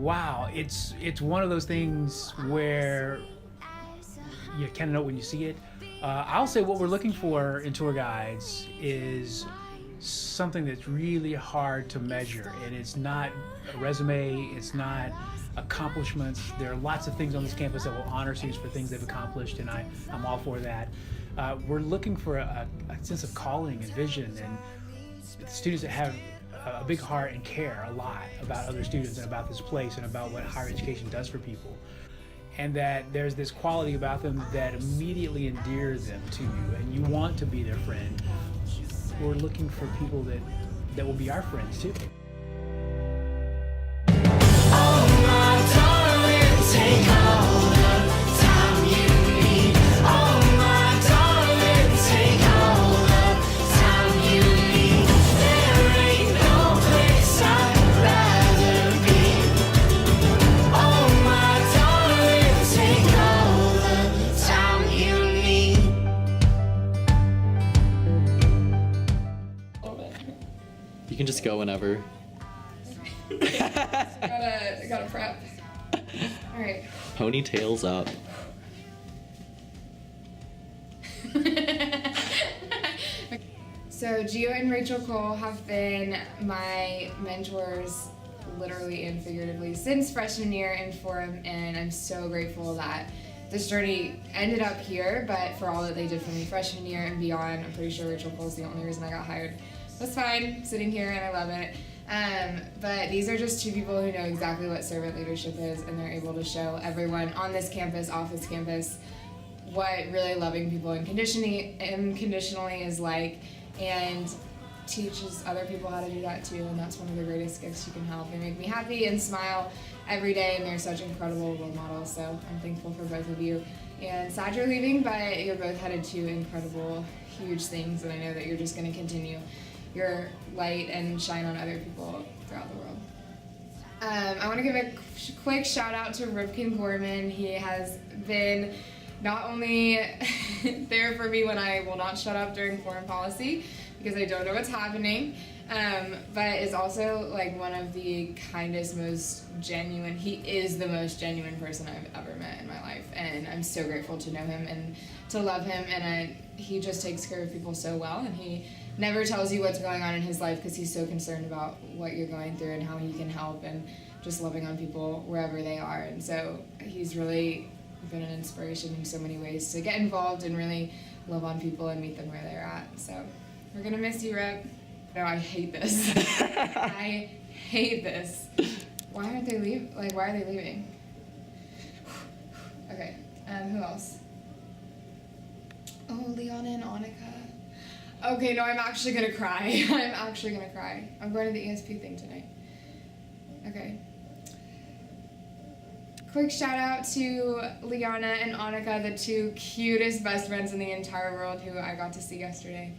wow, it's one of those things where you kind of know when you see it. I'll say what we're looking for in tour guides is something that's really hard to measure, and it's not a resume, it's not accomplishments. There are lots of things on this campus that will honor students for things they've accomplished, and I'm all for that. We're looking for a sense of calling and vision, and students that have a big heart and care a lot about other students and about this place and about what higher education does for people. And that there's this quality about them that immediately endears them to you, and you want to be their friend. We're looking for people that will be our friends too. You can just go whenever. gotta prep. All right. Ponytails up. So Gio and Rachel Cole have been my mentors, literally and figuratively, since freshman year in Forum, and I'm so grateful that this journey ended up here, but for all that they did for me freshman year and beyond, I'm pretty sure Rachel Cole's the only reason I got hired. That's fine, sitting here, and I love it. But these are just two people who know exactly what servant leadership is, and they're able to show everyone on this campus, off this campus, what really loving people unconditionally is like, and teaches other people how to do that too, and that's one of the greatest gifts you can have. They make me happy and smile every day, and they're such incredible role models, so I'm thankful for both of you. And sad you're leaving, but you're both headed to incredible, huge things, and I know that you're just going to continue your light and shine on other people throughout the world. I want to give a quick shout out to Ripken Gorman. He has been not only there for me when I will not shut up during foreign policy because I don't know what's happening, but is also like one of the kindest, most genuine, he is the most genuine person I've ever met in my life, and I'm so grateful to know him and to love him, and he just takes care of people so well, and he never tells you what's going on in his life because he's so concerned about what you're going through and how he can help, and just loving on people wherever they are. And so he's really been an inspiration in so many ways to get involved and really love on people and meet them where they're at. So we're gonna miss you, Rip. No, I hate this. I hate this. Why aren't they leaving? Like, why are they leaving? Okay, who else? Oh, Leona and Annika. Okay, no, I'm actually gonna cry. I'm actually gonna cry. I'm going to the ESP thing tonight. Okay. Quick shout out to Liana and Annika, the two cutest best friends in the entire world who I got to see yesterday.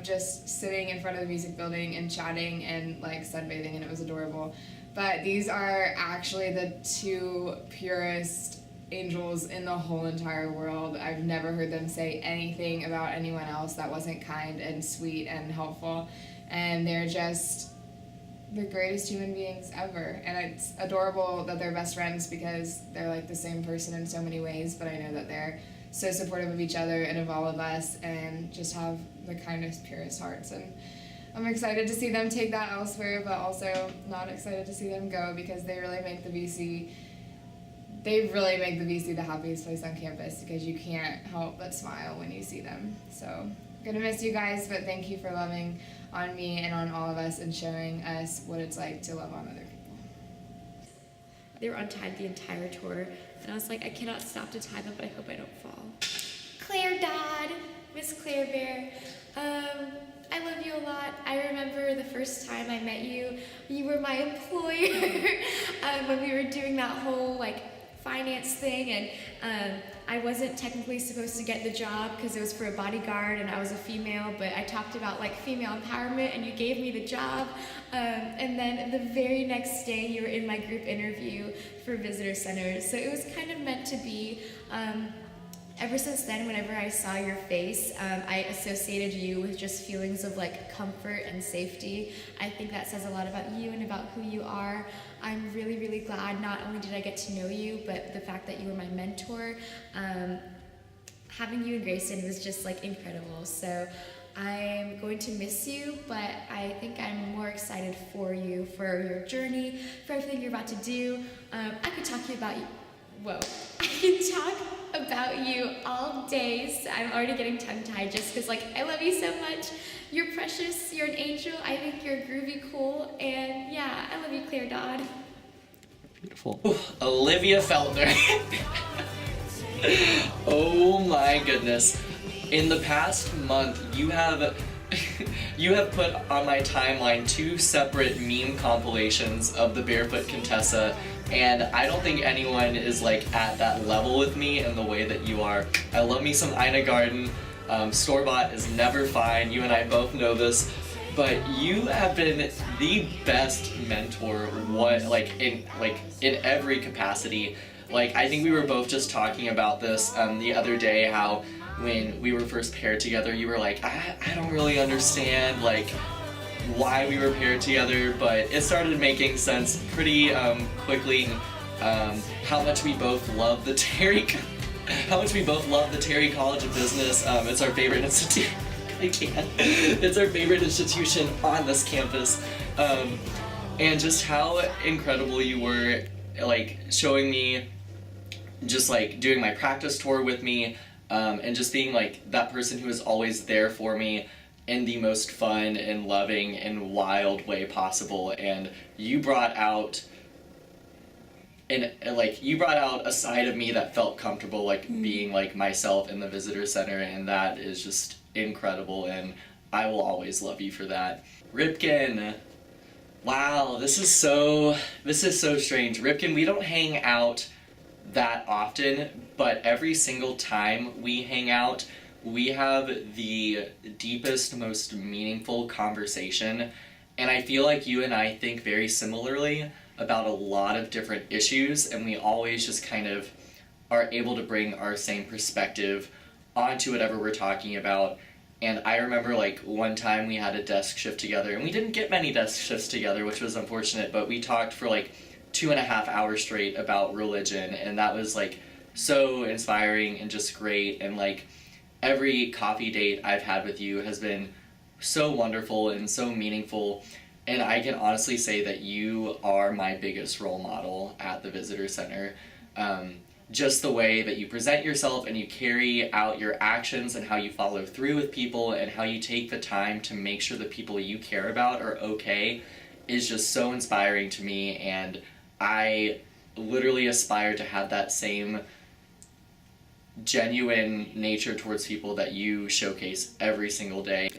Just sitting in front of the music building and chatting and like sunbathing, and it was adorable. But these are actually the two purest angels in the whole entire world. I've never heard them say anything about anyone else that wasn't kind and sweet and helpful, and they're just the greatest human beings ever. And it's adorable that they're best friends because they're like the same person in so many ways, but I know that they're so supportive of each other and of all of us and just have the kindest, purest hearts. And I'm excited to see them take that elsewhere, but also not excited to see them go because they really make the VC the happiest place on campus because you can't help but smile when you see them. So I'm gonna miss you guys, but thank you for loving on me and on all of us and showing us what it's like to love on other people. They were untied the entire tour, and I was like, I cannot stop to tie them, but I hope I don't fall. Claire Dodd, Miss Claire Bear, I love you a lot. I remember the first time I met you, you were my employer when we were doing that whole like finance thing, and I wasn't technically supposed to get the job because it was for a bodyguard and I was a female, but I talked about like female empowerment and you gave me the job, and then the very next day you were in my group interview for visitor centers, so it was kind of meant to be. ever since then, whenever I saw your face, I associated you with just feelings of like comfort and safety. I think that says a lot about you and about who you are. I'm really, really glad not only did I get to know you, but the fact that you were my mentor. Having you in Grayson was just like incredible. So I'm going to miss you, but I think I'm more excited for you, for your journey, for everything you're about to do. I could talk to you about you. Whoa. I could talk about you all day. So I'm already getting tongue-tied just because, like, I love you so much. You're precious. You're an angel. I think you're groovy cool. And yeah, I love you, Claire Dodd. Beautiful. Olivia Feltner. Oh my goodness. In the past month, you have put on my timeline 2 separate meme compilations of the Barefoot Contessa, and I don't think anyone is like at that level with me in the way that you are. I love me some Ina Garden. Store-bought is never fine. You and I both know this. But you have been the best mentor, in every capacity. Like, I think we were both just talking about this the other day, how when we were first paired together, you were like, I don't really understand, like, why we were paired together, but it started making sense pretty quickly. How much we both love the Terry College of Business. It's our favorite institution. It's our favorite institution on this campus. And just how incredible you were, like, showing me, just like doing my practice tour with me, and just being like that person who is always there for me in the most fun and loving and wild way possible. And you brought out a side of me that felt comfortable, like being like myself in the visitor center, and that is just incredible, and I will always love you for that. Ripken, wow, this is so strange. Ripken, we don't hang out that often, but every single time we hang out, we have the deepest, most meaningful conversation, and I feel like you and I think very similarly about a lot of different issues, and we always just kind of are able to bring our same perspective onto whatever we're talking about. And I remember, like, one time we had a desk shift together, and we didn't get many desk shifts together, which was unfortunate, but we talked for like 2.5 hours straight about religion, and that was like so inspiring and just great. And like every coffee date I've had with you has been so wonderful and so meaningful, and I can honestly say that you are my biggest role model at the visitor center. Just the way that you present yourself and you carry out your actions and how you follow through with people and how you take the time to make sure the people you care about are okay is just so inspiring to me, and I literally aspire to have that same genuine nature towards people that you showcase every single day.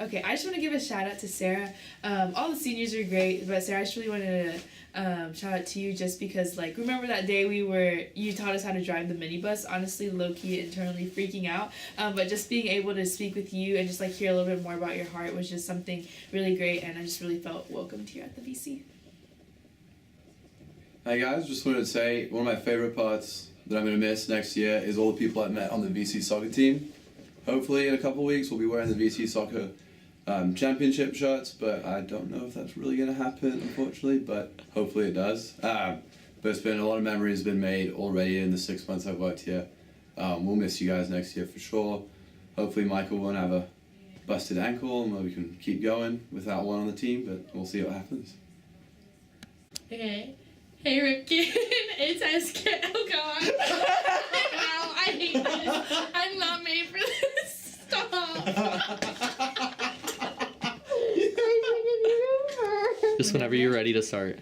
Okay, I just want to give a shout out to Sarah. All the seniors are great, but Sarah, I just really wanted to shout out to you just because, like, remember that day you taught us how to drive the minibus, honestly, low-key, internally freaking out, but just being able to speak with you and just, like, hear a little bit more about your heart was just something really great, and I just really felt welcomed here at the VC. Hey guys, just wanted to say one of my favorite parts that I'm going to miss next year is all the people I've met on the VC soccer team. Hopefully in a couple weeks we'll be wearing the VC soccer championship shirts, but I don't know if that's really going to happen, unfortunately, but hopefully it does. But it's been a lot of memories been made already in the 6 months I've worked here. We'll miss you guys next year for sure. Hopefully Michael won't have a busted ankle and we can keep going without one on the team, but we'll see what happens. Okay. Hey Ripken, it's SK. Oh god. Ow, I hate this. I'm not made for this. Stop. Just whenever you're ready to start.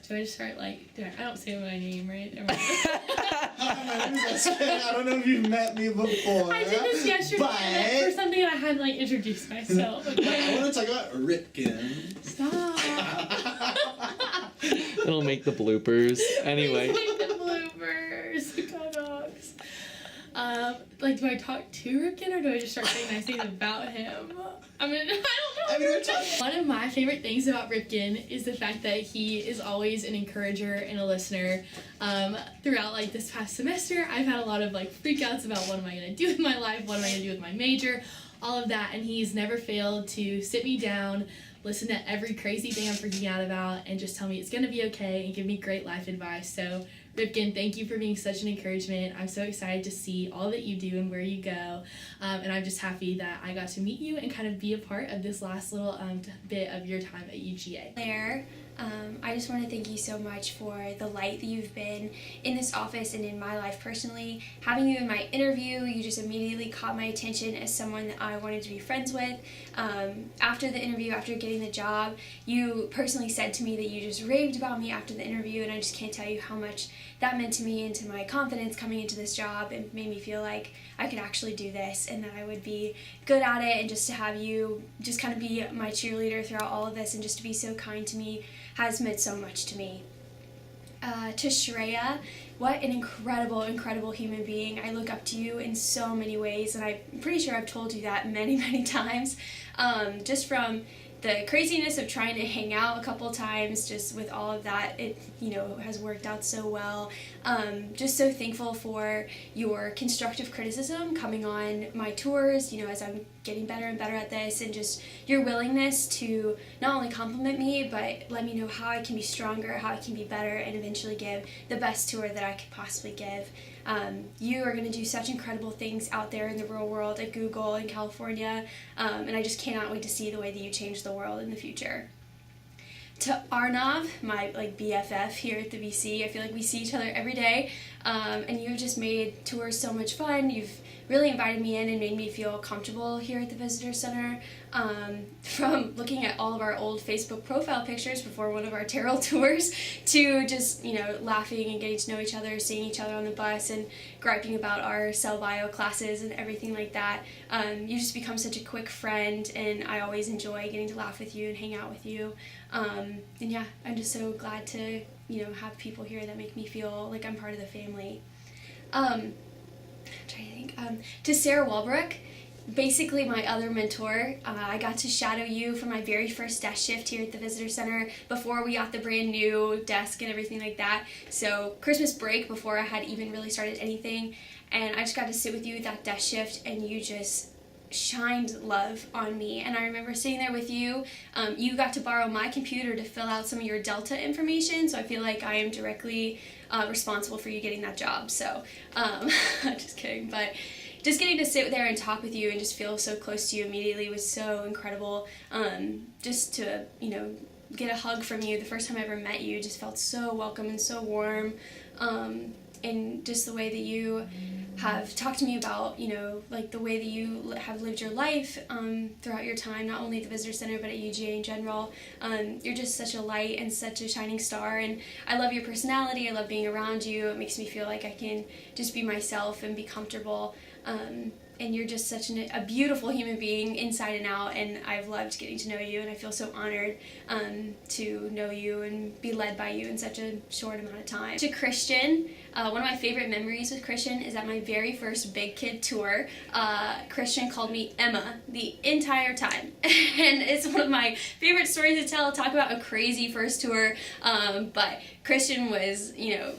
Do I just start like, I don't say my name, right? I don't know if you've met me before. I did this yesterday for something I had like introduced myself. Okay? I want to talk about Ripken. Stop. It'll make the bloopers. Anyway. Make the bloopers. God dogs. Like, do I talk to Ripken or do I just start saying nice things about him? I mean, I don't know. I mean, we're talking. One of my favorite things about Ripken is the fact that he is always an encourager and a listener. Throughout like this past semester, I've had a lot of like freakouts about what am I gonna do with my life, what am I gonna do with my major, all of that, and he's never failed to sit me down, listen to every crazy thing I'm freaking out about, and just tell me it's gonna be okay and give me great life advice. So Ripken, thank you for being such an encouragement. I'm so excited to see all that you do and where you go. And I'm just happy that I got to meet you and kind of be a part of this last little bit of your time at UGA. Claire, I just want to thank you so much for the light that you've been in this office and in my life personally. Having you in my interview, you just immediately caught my attention as someone that I wanted to be friends with. After the interview, after getting the job, you personally said to me that you just raved about me after the interview, and I just can't tell you how much that meant to me and to my confidence coming into this job. It made me feel like I could actually do this and that I would be good at it, and just to have you just kind of be my cheerleader throughout all of this and just to be so kind to me has meant so much to me. To Shreya, what an incredible, incredible human being. I look up to you in so many ways, and I'm pretty sure I've told you that many, many times. Just from the craziness of trying to hang out a couple times, just with all of that, it has worked out so well. Just so thankful for your constructive criticism coming on my tours, as I'm getting better and better at this, and just your willingness to not only compliment me, but let me know how I can be stronger, how I can be better, and eventually give the best tour that I could possibly give. You are going to do such incredible things out there in the real world at Google in California, and I just cannot wait to see the way that you change the world in the future. To Arnav, my BFF here at the VC, I feel like we see each other every day, and you've just made tours so much fun. You've really invited me in and made me feel comfortable here at the Visitor Center. From looking at all of our old Facebook profile pictures before one of our tarot tours to just, laughing and getting to know each other, seeing each other on the bus and griping about our cell bio classes and everything like that. You just become such a quick friend, and I always enjoy getting to laugh with you and hang out with you. And yeah, I'm just so glad to, have people here that make me feel like I'm part of the family. I'm trying to think. To Sarah Walbrook, basically my other mentor. I got to shadow you for my very first desk shift here at the Visitor Center before we got the brand new desk and everything like that. So Christmas break, before I had even really started anything, and I just got to sit with you at that desk shift, and you just shined love on me. And I remember sitting there with you. You got to borrow my computer to fill out some of your Delta information, so I feel like I am directly responsible for you getting that job. So just kidding, but just getting to sit there and talk with you and just feel so close to you immediately was so incredible. Just to, get a hug from you the first time I ever met you just felt so welcome and so warm. And just the way that you have talked to me about, the way that you have lived your life throughout your time, not only at the Visitor Center, but at UGA in general. You're just such a light and such a shining star, and I love your personality. I love being around you. It makes me feel like I can just be myself and be comfortable. And you're just such a beautiful human being inside and out, and I've loved getting to know you, and I feel so honored to know you and be led by you in such a short amount of time. To Christian, one of my favorite memories with Christian is at my very first Big Kid tour. Christian called me Emma the entire time, and it's one of my favorite stories to tell. Talk about a crazy first tour, but Christian was,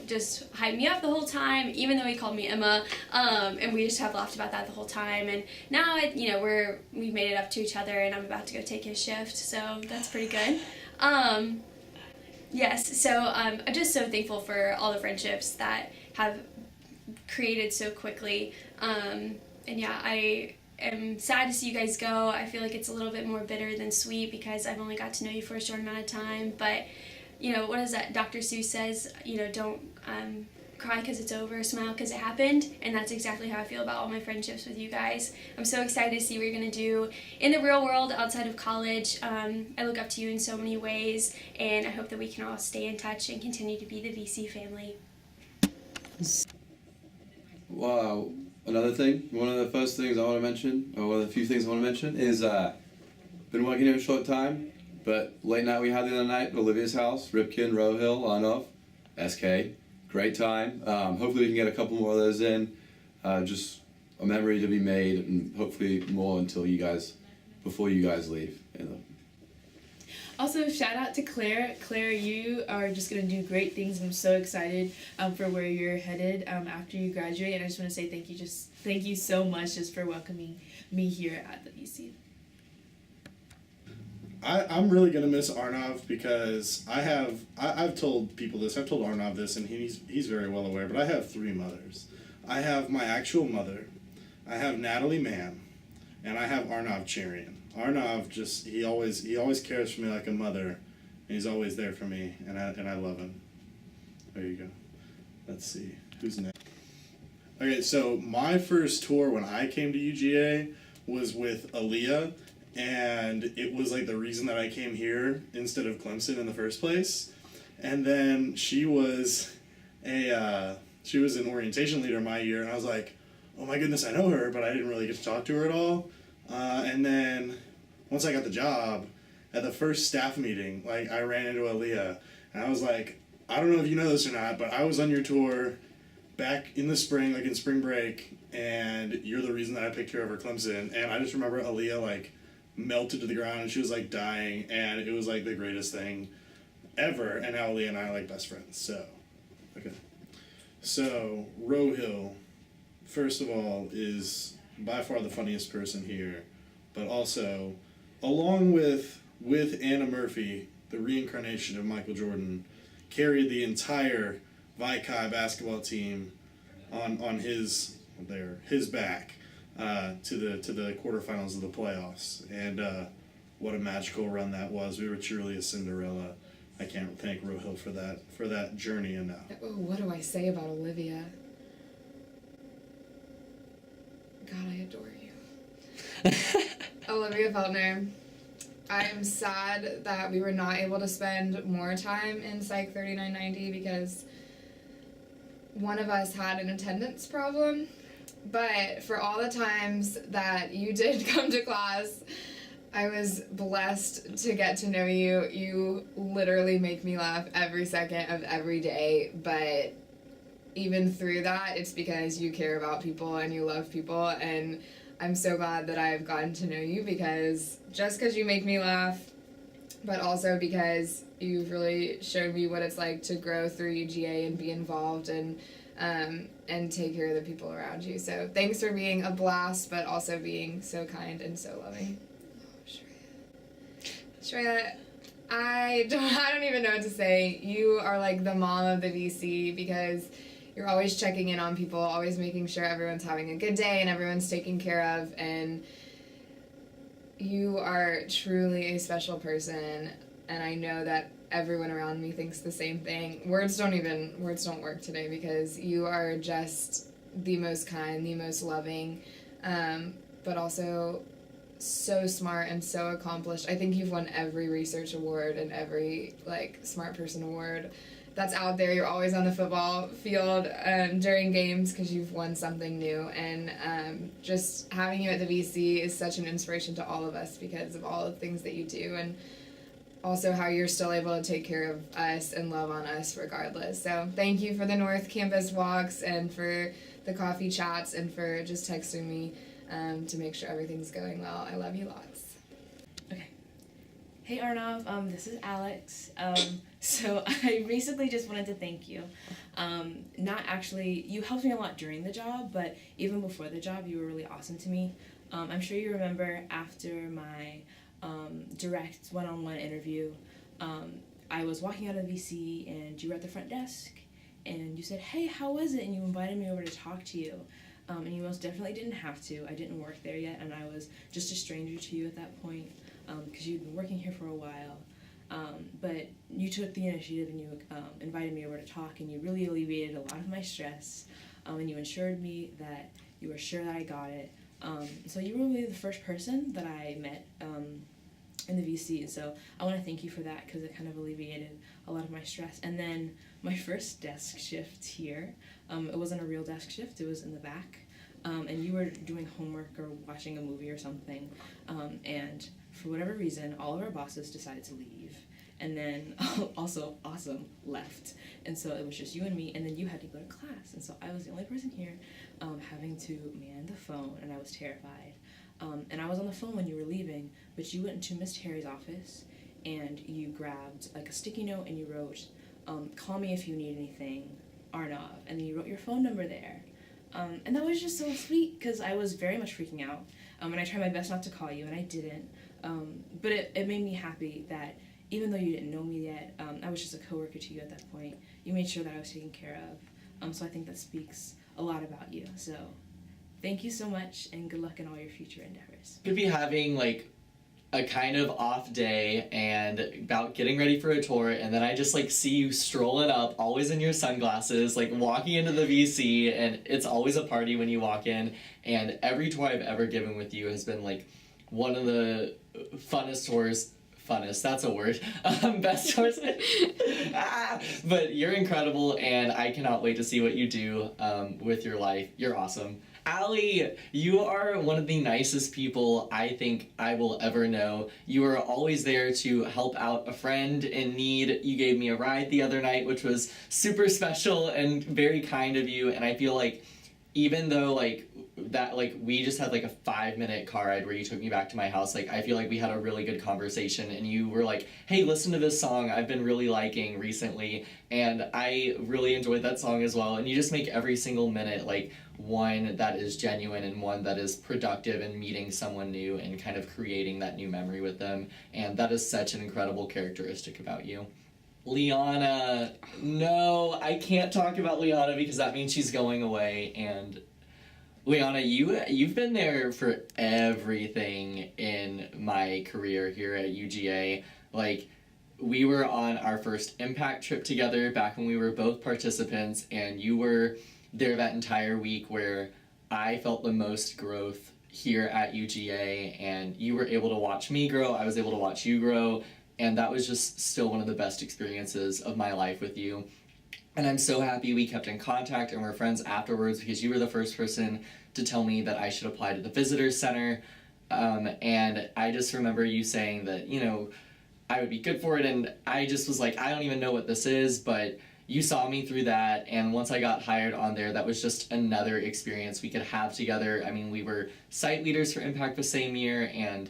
just hyped me up the whole time, even though he called me Emma, and we just have laughed about that the whole time. And now, we've made it up to each other, and I'm about to go take his shift, so that's pretty good. Yes, so I'm just so thankful for all the friendships that have created so quickly. And yeah, I am sad to see you guys go. I feel like it's a little bit more bitter than sweet because I've only got to know you for a short amount of time. But, what is that? Dr. Seuss says, don't cry because it's over, smile because it happened. And that's exactly how I feel about all my friendships with you guys. I'm so excited to see what you're going to do in the real world outside of college. I look up to you in so many ways, and I hope that we can all stay in touch and continue to be the VC family. Wow. Another thing, one of the first things I want to mention, or one of the few things I want to mention, is been working here a short time, but late night we had the other night at Olivia's house, Ripken, Rohill, Arnov, SK. Great time. Hopefully we can get a couple more of those in. Just a memory to be made, and hopefully more before you guys leave. Also, shout out to Claire. Claire, you are just going to do great things. I'm so excited for where you're headed after you graduate. And I just want to say thank you so much just for welcoming me here at the VC. I'm really gonna miss Arnav because I've told people this. I've told Arnav this, and he's very well aware. But I have 3 mothers. I have my actual mother, I have Natalie Mann, and I have Arnav Cherian. Arnav he always cares for me like a mother, and he's always there for me, and I love him. There you go. Let's see who's next. Okay, so my first tour when I came to UGA was with Aaliyah. And it was like the reason that I came here instead of Clemson in the first place. And then she was an orientation leader my year, and I was like, oh my goodness, I know her, but I didn't really get to talk to her at all. And then once I got the job, at the first staff meeting, like I ran into Aaliyah, and I was like, I don't know if you know this or not, but I was on your tour back in the spring, like in spring break, and you're the reason that I picked her over Clemson. And I just remember Aaliyah like melted to the ground, and she was like dying, and it was like the greatest thing ever. And now Aaliyah and I are like best friends. So Rohill, first of all, is by far the funniest person here, but also, along with Anna Murphy, the reincarnation of Michael Jordan, carried the entire Vi Chi basketball team on his back to the quarterfinals of the playoffs. And what a magical run that was. We were truly a Cinderella. I can't thank Rohill for that journey enough. Oh, what do I say about Olivia? God, I adore you. Olivia Feltner. I am sad that we were not able to spend more time in Psych 3990 because one of us had an attendance problem. But for all the times that you did come to class, I was blessed to get to know you. You literally make me laugh every second of every day, but even through that, it's because you care about people and you love people, and I'm so glad that I've gotten to know you because just because you make me laugh, but also because you've really shown me what it's like to grow through UGA and be involved and take care of the people around you. So thanks for being a blast, but also being so kind and so loving. Oh, Shreya, I don't even know what to say. You are like the mom of the VC because you're always checking in on people, always making sure everyone's having a good day and everyone's taken care of, and you are truly a special person, and I know that everyone around me thinks the same thing. Words don't work today because you are just the most kind, the most loving, but also so smart and so accomplished. I think you've won every research award and every smart person award that's out there. You're always on the football field during games because you've won something new, and just having you at the VC is such an inspiration to all of us because of all the things that you do, and also how you're still able to take care of us and love on us regardless. So thank you for the North Campus walks and for the coffee chats and for just texting me to make sure everything's going well. I love you lots. Okay. Hey Arnav, this is Alex. So I basically just wanted to thank you. You helped me a lot during the job, but even before the job, you were really awesome to me. I'm sure you remember after my direct one-on-one interview, I was walking out of the VC and you were at the front desk and you said, hey, how was it? And you invited me over to talk to you. And you most definitely didn't have to. I didn't work there yet, and I was just a stranger to you at that point because you'd been working here for a while. But you took the initiative and you invited me over to talk, and you really alleviated a lot of my stress, and you assured me that you were sure that I got it. So you were really the first person that I met in the VC, so I want to thank you for that because it kind of alleviated a lot of my stress. And then my first desk shift here, it wasn't a real desk shift, it was in the back, and you were doing homework or watching a movie or something, and for whatever reason, all of our bosses decided to leave. And then also Awesome left. And so it was just you and me, and then you had to go to class. And so I was the only person here having to man the phone, and I was terrified. And I was on the phone when you were leaving, but you went into Miss Terry's office, and you grabbed like a sticky note, and you wrote, call me if you need anything, Arnav. And then you wrote your phone number there. And that was just so sweet, because I was very much freaking out. And I tried my best not to call you, and I didn't. But it made me happy that even though you didn't know me yet, I was just a coworker to you at that point. You made sure that I was taken care of. So I think that speaks a lot about you. So thank you so much, and good luck in all your future endeavors. Could be having like a kind of off day and about getting ready for a tour, and then I just like see you strolling up, always in your sunglasses, like walking into the VC, and it's always a party when you walk in. And every tour I've ever given with you has been like one of the funnest tours. Funnest, that's a word. Best tours. But you're incredible, and I cannot wait to see what you do with your life. You're awesome. Allie, you are one of the nicest people I think I will ever know. You are always there to help out a friend in need. You gave me a ride the other night, which was super special and very kind of you, and I feel like even though like that, like we just had like a 5-minute car ride where you took me back to my house, like I feel like we had a really good conversation, and you were like, hey, listen to this song I've been really liking recently, and I really enjoyed that song as well. And you just make every single minute like one that is genuine and one that is productive and meeting someone new and kind of creating that new memory with them, and that is such an incredible characteristic about you. Liana, no, I can't talk about Liana because that means she's going away. And Liana, you've been there for everything in my career here at UGA. Like, we were on our first impact trip together back when we were both participants, and you were there that entire week where I felt the most growth here at UGA, and you were able to watch me grow, I was able to watch you grow, and that was just still one of the best experiences of my life with you. And I'm so happy we kept in contact and we're friends afterwards, because you were the first person to tell me that I should apply to the Visitors Center. And I just remember you saying that, you know, I would be good for it, and I just was like, I don't even know what this is, but you saw me through that, and once I got hired on there, that was just another experience we could have together. I mean, we were site leaders for Impact the same year, and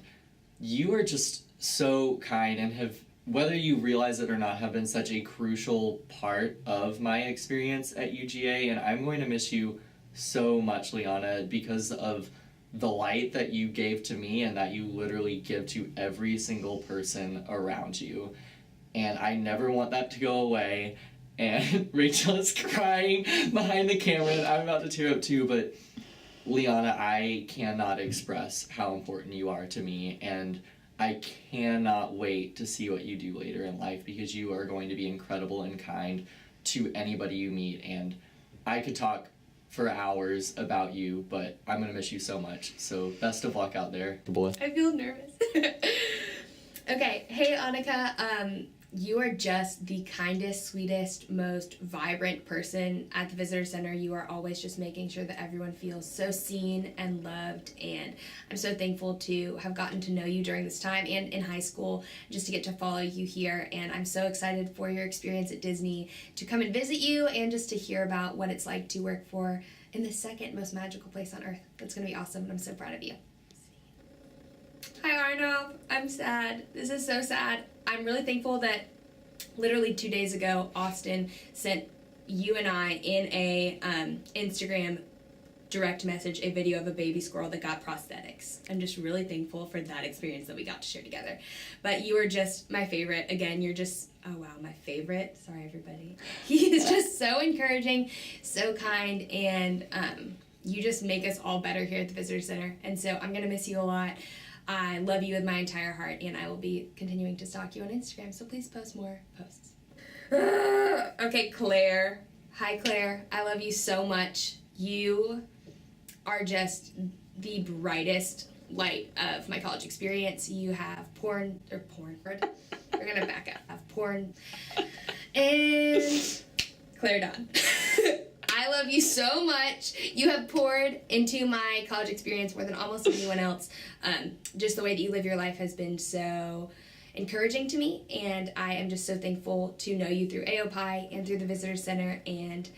you are just so kind and have, whether you realize it or not, have been such a crucial part of my experience at UGA, and I'm going to miss you so much, Liana, because of the light that you gave to me and that you literally give to every single person around you. And I never want that to go away. And Rachel is crying behind the camera, and I'm about to tear up too, but Liana, I cannot express how important you are to me, and I cannot wait to see what you do later in life, because you are going to be incredible and kind to anybody you meet, and I could talk for hours about you, but I'm going to miss you so much. So best of luck out there. Boy. I feel nervous. Okay, hey Annika, you are just the kindest, sweetest, most vibrant person at the Visitor Center. You are always just making sure that everyone feels so seen and loved, and I'm so thankful to have gotten to know you during this time and in high school, just to get to follow you here. And I'm so excited for your experience at Disney, to come and visit you, and just to hear about what it's like to work for in the second most magical place on earth. That's going to be awesome, and I'm so proud of you. Hi Arnav, I'm sad. This is so sad. I'm really thankful that literally 2 days ago, Austin sent you and I in a Instagram direct message a video of a baby squirrel that got prosthetics. I'm just really thankful for that experience that we got to share together. But you are just my favorite. Again, you're just, oh wow, my favorite. Sorry, everybody. He is just so encouraging, so kind, and you just make us all better here at the Visitor Center. And so I'm going to miss you a lot. I love you with my entire heart, and I will be continuing to stalk you on Instagram, so please post more posts. Okay, Claire. Hi, Claire. I love you so much. You are just the brightest light of my college experience. You have we're gonna back up. Have porn. And Claire Dawn. I love you so much. You have poured into my college experience more than almost anyone else. Just the way that you live your life has been so encouraging to me, and I am just so thankful to know you through AOPI and through the Visitor Center, and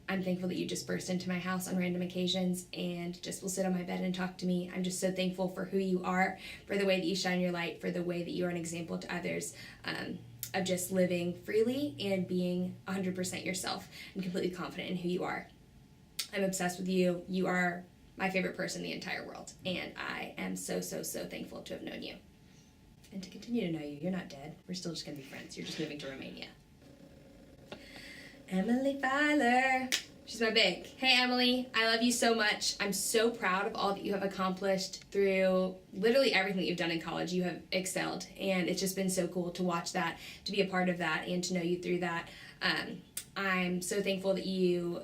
I'm thankful that you just burst into my house on random occasions and just will sit on my bed and talk to me. I'm just so thankful for who you are, for the way that you shine your light, for the way that you are an example to others, of just living freely and being 100% yourself and completely confident in who you are. I'm obsessed with you. You are my favorite person in the entire world, and I am so, so, so thankful to have known you and to continue to know you. You're not dead. We're still just going to be friends. You're just moving to Romania. Emily Filer. She's my big. Hey, Emily, I love you so much. I'm so proud of all that you have accomplished through literally everything that you've done in college. You have excelled, and it's just been so cool to watch that, to be a part of that, and to know you through that. I'm so thankful that you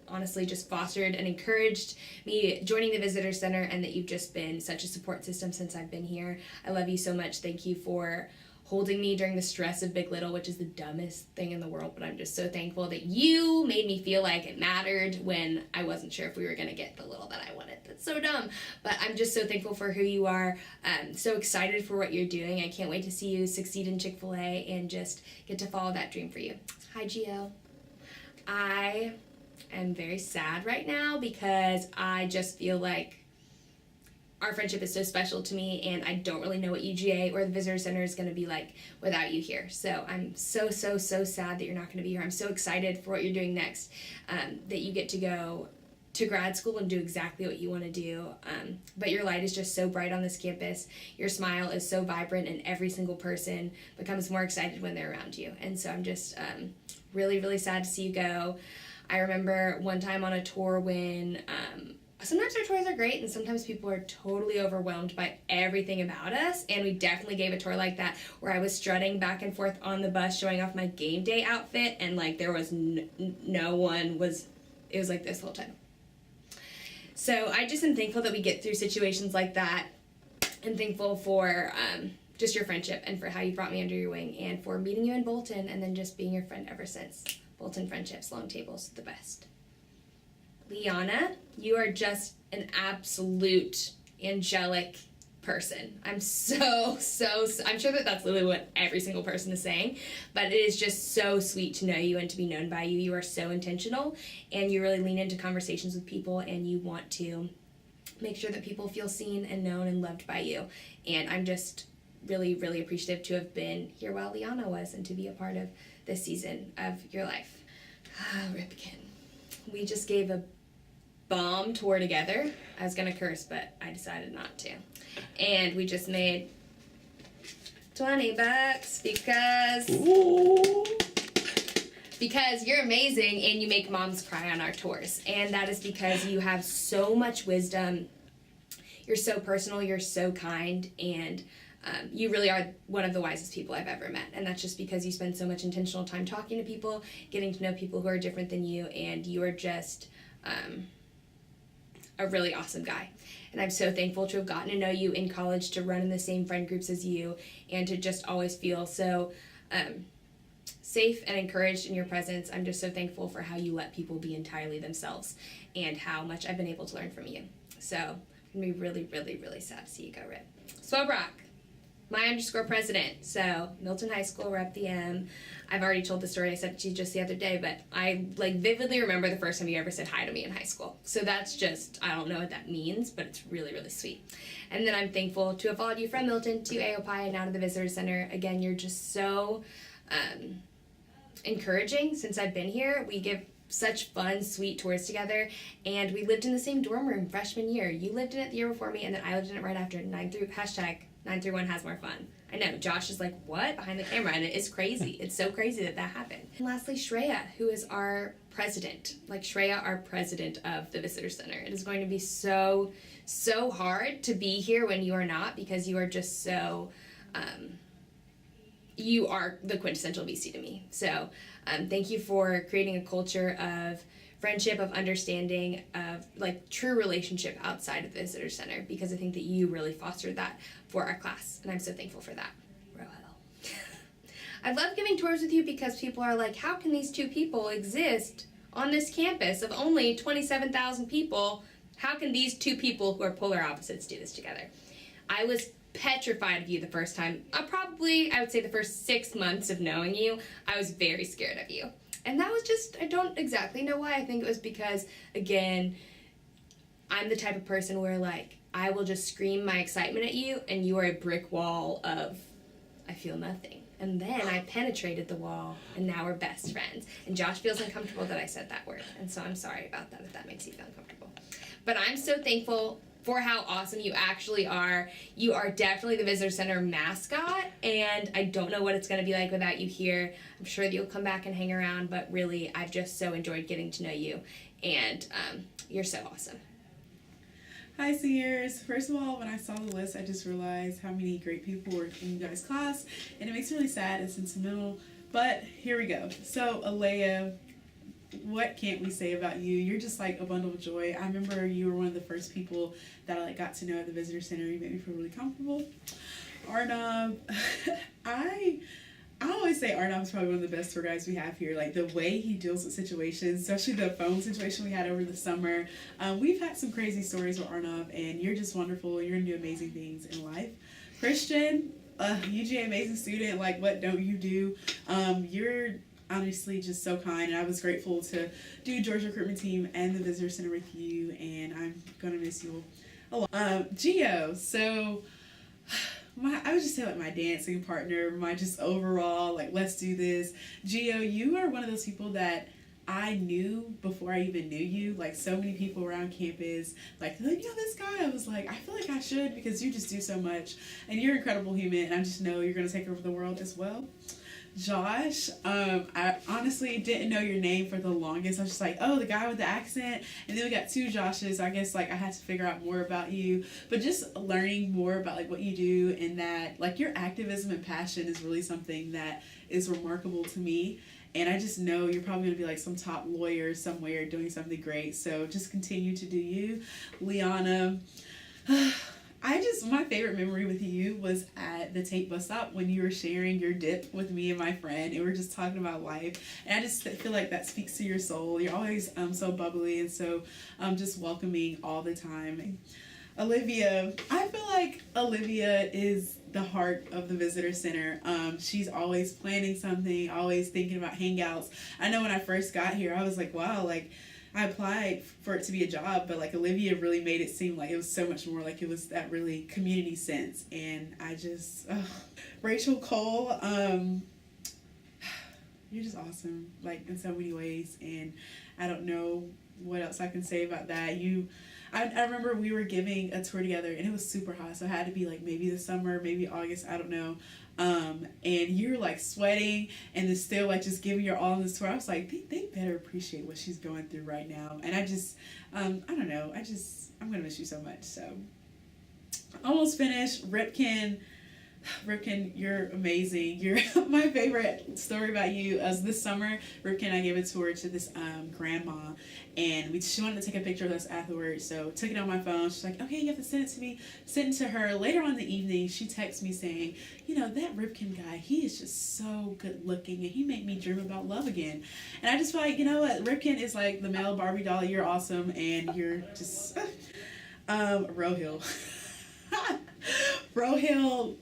honestly just fostered and encouraged me joining the Visitor Center, and that you've just been such a support system since I've been here. I love you so much. Thank you for holding me during the stress of Big Little, which is the dumbest thing in the world, but I'm just so thankful that you made me feel like it mattered when I wasn't sure if we were going to get the little that I wanted. That's so dumb, but I'm just so thankful for who you are. So excited for what you're doing. I can't wait to see you succeed in Chick-fil-A and just get to follow that dream for you. Hi, Gio. I am very sad right now because I just feel like our friendship is so special to me, and I don't really know what UGA or the Visitor Center is going to be like without you here. So I'm so, so, so sad that you're not going to be here. I'm so excited for what you're doing next, that you get to go to grad school and do exactly what you want to do. But your light is just so bright on this campus. Your smile is so vibrant, and every single person becomes more excited when they're around you. And so I'm just really, really sad to see you go. I remember one time on a tour when sometimes our tours are great, and sometimes people are totally overwhelmed by everything about us, and we definitely gave a tour like that where I was strutting back and forth on the bus showing off my game day outfit, and like there was no one was, it was like this whole time. So I just am thankful that we get through situations like that. I'm thankful for just your friendship and for how you brought me under your wing, and for meeting you in Bolton and then just being your friend ever since. Bolton friendships, long tables, the best. Liana, you are just an absolute angelic person. I'm so, I'm sure that that's literally what every single person is saying, but it is just so sweet to know you and to be known by you. You are so intentional, and you really lean into conversations with people, and you want to make sure that people feel seen and known and loved by you. And I'm just really, really appreciative to have been here while Liana was, and to be a part of this season of your life. Ripken. We just gave a bomb tour together. I was gonna curse, but I decided not to. And we just made $20 because you're amazing, and you make moms cry on our tours. And that is because you have so much wisdom. You're so personal, you're so kind, and you really are one of the wisest people I've ever met. And that's just because you spend so much intentional time talking to people, getting to know people who are different than you, and you are just a really awesome guy. And I'm so thankful to have gotten to know you in college, to run in the same friend groups as you, and to just always feel so safe and encouraged in your presence. I'm just so thankful for how you let people be entirely themselves, and how much I've been able to learn from you. So I'm gonna be really, really, really sad to see you go, Rip. Swobrock, my_president. So Milton High School, Rep the M. I've already told the story I said to you just the other day, but I vividly remember the first time you ever said hi to me in high school. So that's just, I don't know what that means, but it's really, really sweet. And then I'm thankful to have followed you from Milton to AOPI and now to the Visitor Center. Again, you're just so encouraging since I've been here. We give such fun, sweet tours together, and we lived in the same dorm room freshman year. You lived in it the year before me, and then I lived in it right after. #931 has more fun. I know, Josh is like, what? Behind the camera, and it is crazy. It's so crazy that happened. And lastly, Shreya, who is our president. Shreya, our president of the Visitor Center. It is going to be so, so hard to be here when you are not, because you are just so, you are the quintessential VC to me. So thank you for creating a culture of friendship, of understanding, of true relationship outside of the Visitor Center, because I think that you really fostered that for our class, and I'm so thankful for that. I love giving tours with you because people are like, how can these two people exist on this campus of only 27,000 people. How can these two people who are polar opposites do this together? I was petrified of you the first time. I would say the first 6 months of knowing you, I was very scared of you. And that was just, I don't exactly know why. I think it was because, again, I'm the type of person where, like, I will just scream my excitement at you, and you are a brick wall of, I feel nothing. And then I penetrated the wall, and now we're best friends. And Josh feels uncomfortable that I said that word, and so I'm sorry about that if that makes you feel uncomfortable. But I'm so thankful for how awesome you actually are. You are definitely the Visitor Center mascot, and I don't know what it's going to be like without you here. I'm sure that you'll come back and hang around, but really, I've just so enjoyed getting to know you, and you're so awesome. Hi seniors. First of all, when I saw the list, I just realized how many great people were in you guys' class, and it makes me really sad and sentimental, but here we go. So Alea, what can't we say about you? You're just like a bundle of joy. I remember you were one of the first people that I like got to know at the visitor center. You made me feel really comfortable. Arnav, I always say Arnav is probably one of the best tour guides we have here. Like, the way he deals with situations, especially the phone situation we had over the summer. We've had some crazy stories with Arnav, and you're just wonderful. You're going to do amazing things in life. Christian, UGA amazing student. Like, what don't you do? You're honestly just so kind, and I was grateful to do Georgia recruitment team and the visitor center with you, and I'm going to miss you a lot. Gio, so... I would just say like my dancing partner, my just overall, like, let's do this. Gio, you are one of those people that I knew before I even knew you. Like, so many people around campus, like, you know, this guy. I was like, I feel like I should, because you just do so much. And you're an incredible human, and I just know you're going to take over the world as well. Josh, I honestly didn't know your name for the longest. I was just like, oh, the guy with the accent. And then we got two Joshes. I guess, like, I had to figure out more about you. But just learning more about, like, what you do, and that, like, your activism and passion is really something that is remarkable to me. And I just know you're probably going to be, like, some top lawyer somewhere doing something great. So just continue to do you. Liana, my favorite memory with you was at the Tate bus stop when you were sharing your dip with me and my friend, and we were just talking about life. And I just feel like that speaks to your soul. You're always so bubbly and so just welcoming all the time. Olivia, I feel like Olivia is the heart of the visitor center. She's always planning something, always thinking about hangouts. I know when I first got here, I was like, wow, like, I applied for it to be a job, but like Olivia really made it seem like it was so much more, like it was that really community sense. And I just, Rachel Cole, you're just awesome, like, in so many ways. And I don't know what else I can say about that. I remember we were giving a tour together, and it was super hot, so it had to be like maybe the summer, maybe August, I don't know. And you were like sweating and then still like just giving your all on this tour. I was like, they better appreciate what she's going through right now. And I just, I don't know, I'm gonna miss you so much. So almost finished. Ripken, you're amazing. You're my favorite story about you is this summer. Ripken, I gave a tour to this grandma, and she wanted to take a picture of us afterwards. So took it on my phone. She's like, okay, you have to send it to me. Sent it to her. Later on in the evening, she texts me saying, you know, that Ripken guy, he is just so good looking, and he made me dream about love again. And I just feel like, you know what, Ripken is like the male Barbie doll. You're awesome, and you're just Rohill. Rohill.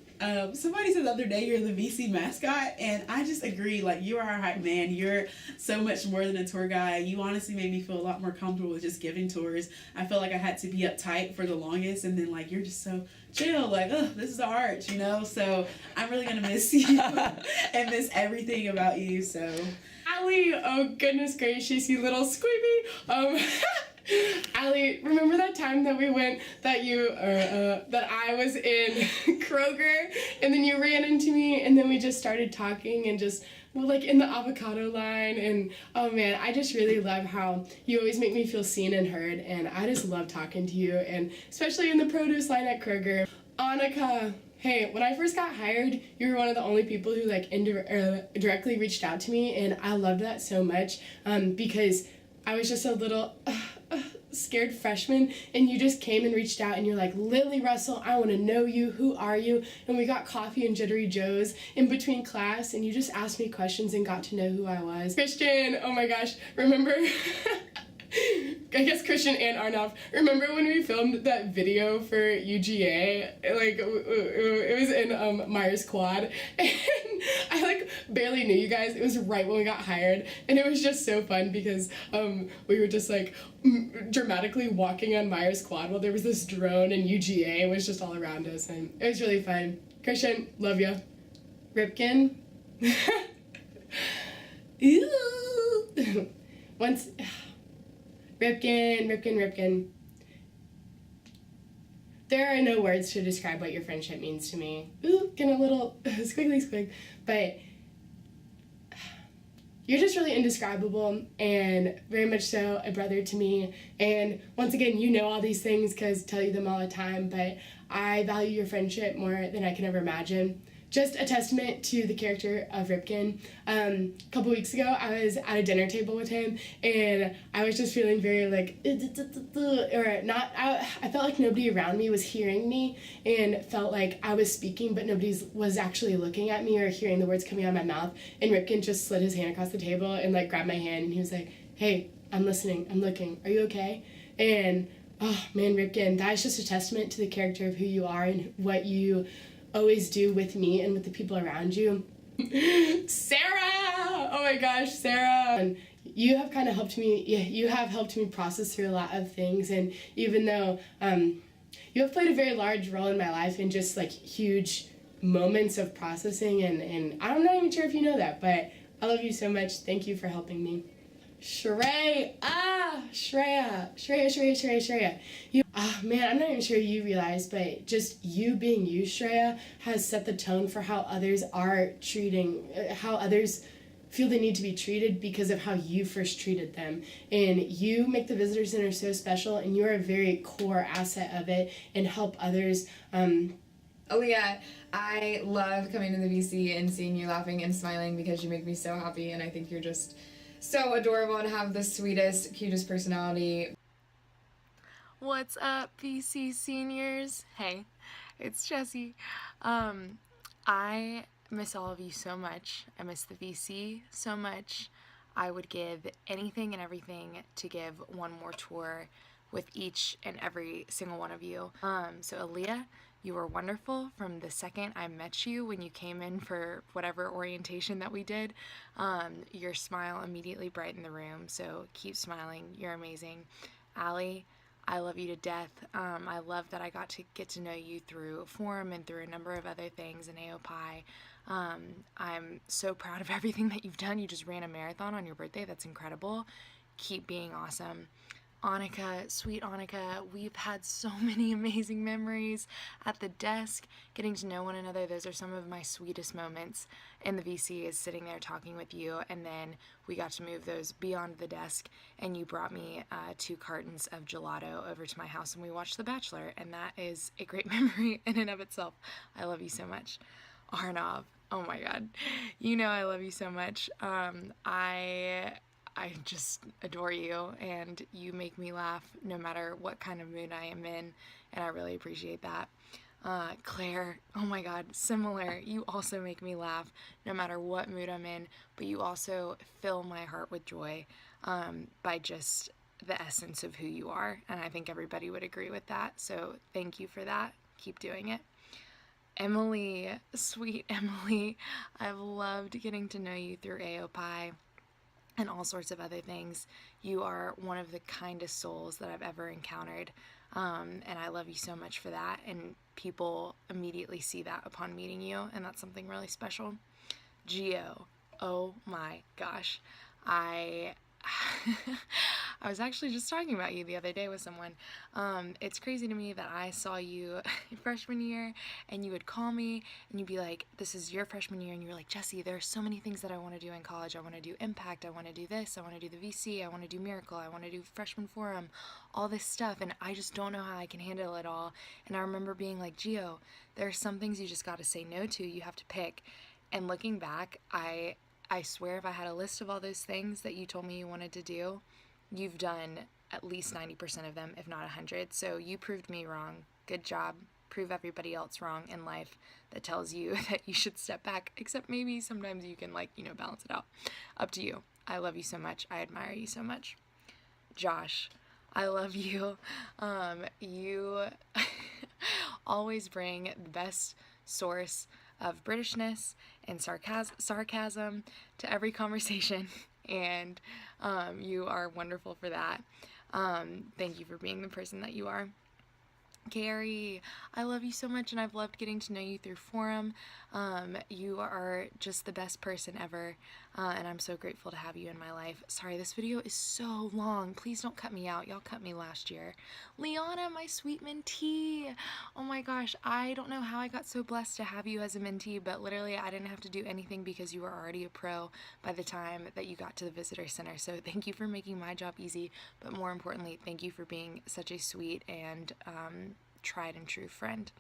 Somebody said the other day you're the VC mascot, and I just agree. Like, you are our hype man. You're so much more than a tour guide. You honestly made me feel a lot more comfortable with just giving tours. I felt like I had to be uptight for the longest, and then like you're just so chill. Like, oh, this is the arch, you know. So I'm really gonna miss you and miss everything about you. So, Allie, oh goodness gracious, you little squeeby. Allie, remember that time that we went, that I was in Kroger, and then you ran into me, and then we just started talking, and just, well, like in the avocado line, and oh man, I just really love how you always make me feel seen and heard, and I just love talking to you, and especially in the produce line at Kroger. Annika, hey, when I first got hired, you were one of the only people who like directly reached out to me, and I loved that so much, because I was just a little scared freshman, and you just came and reached out and you're like, Lily Russell, I want to know you. Who are you? And we got coffee and Jittery Joe's in between class, and you just asked me questions and got to know who I was. Christian, oh my gosh, remember? I guess Christian and Arnav, remember when we filmed that video for UGA? Like, it was in Myers Quad, and I like barely knew you guys. It was right when we got hired, and it was just so fun because we were just like dramatically walking on Myers Quad while there was this drone, and UGA was just all around us, and it was really fun. Christian, love ya. Ripken. Ew. Once. Ripken. There are no words to describe what your friendship means to me. Ooh, getting a little squiggly, but you're just really indescribable and very much so a brother to me. And once again, you know all these things because I tell you them all the time, but I value your friendship more than I can ever imagine. Just a testament to the character of Ripken. A couple weeks ago, I was at a dinner table with him, and I was just feeling very like, or not, I felt like nobody around me was hearing me, and felt like I was speaking, but nobody was actually looking at me or hearing the words coming out of my mouth. And Ripken just slid his hand across the table and like grabbed my hand, and he was like, hey, I'm listening, I'm looking, are you okay? And oh man, Ripken, that is just a testament to the character of who you are and what you always do with me and with the people around you. Sarah! Oh my gosh, Sarah! And you have kind of helped me, you have helped me process through a lot of things, and even though you have played a very large role in my life in just like huge moments of processing, and I'm not even sure if you know that, but I love you so much. Thank you for helping me. Shreya. Man, I'm not even sure you realize, but just you being you, Shreya, has set the tone for how others are treating, how others feel they need to be treated because of how you first treated them. And you make the Visitor Center so special, and you're a very core asset of it and help others. Aaliyah, I love coming to the VC and seeing you laughing and smiling because you make me so happy, and I think you're just so adorable and have the sweetest, cutest personality. What's up, VC seniors? Hey, it's Jessie. I miss all of you so much. I miss the VC so much. I would give anything and everything to give one more tour with each and every single one of you. So Aaliyah, you were wonderful from the second I met you when you came in for whatever orientation that we did. Your smile immediately brightened the room, so keep smiling. You're amazing. Allie, I love you to death. I love that I got to get to know you through Forum and through a number of other things in AOPI. I'm so proud of everything that you've done. You just ran a marathon on your birthday. That's incredible. Keep being awesome. Annika, sweet Annika, we've had so many amazing memories at the desk, getting to know one another. Those are some of my sweetest moments in the VC, is sitting there talking with you, and then we got to move those beyond the desk, and you brought me 2 cartons of gelato over to my house, and we watched The Bachelor, and that is a great memory in and of itself. I love you so much. Arnav, oh my god, you know I love you so much. I just adore you, and you make me laugh no matter what kind of mood I am in, and I really appreciate that. Claire, oh my god, similar. You also make me laugh no matter what mood I'm in, but you also fill my heart with joy by just the essence of who you are, and I think everybody would agree with that, so thank you for that. Keep doing it. Emily, sweet Emily, I've loved getting to know you through AOPI and all sorts of other things. You are one of the kindest souls that I've ever encountered, and I love you so much for that, and people immediately see that upon meeting you, and that's something really special. Gio, oh my gosh, I was actually just talking about you the other day with someone. It's crazy to me that I saw you freshman year, and you would call me and you'd be like, this is your freshman year, and you were like, Jessie, there are so many things that I want to do in college. I want to do Impact, I want to do this, I want to do the VC, I want to do Miracle, I want to do Freshman Forum, all this stuff, and I just don't know how I can handle it all. And I remember being like, Gio, there are some things you just got to say no to, you have to pick. And looking back, I swear if I had a list of all those things that you told me you wanted to do, you've done at least 90% of them, if not 100. So you proved me wrong. Good job. Prove everybody else wrong in life that tells you that you should step back, except maybe sometimes you can, like, balance it out. Up to you. I love you so much. I admire you so much. Josh, I love you. You always bring the best source of Britishness and sarcasm to every conversation, and you are wonderful for that. Thank you for being the person that you are. Gary, I love you so much, and I've loved getting to know you through Forum. You are just the best person ever, and I'm so grateful to have you in my life. Sorry, this video is so long. Please don't cut me out. Y'all cut me last year. Liana, my sweet mentee. Oh my gosh, I don't know how I got so blessed to have you as a mentee, but literally I didn't have to do anything because you were already a pro by the time that you got to the visitor center. So thank you for making my job easy, but more importantly, thank you for being such a sweet and tried and true friend.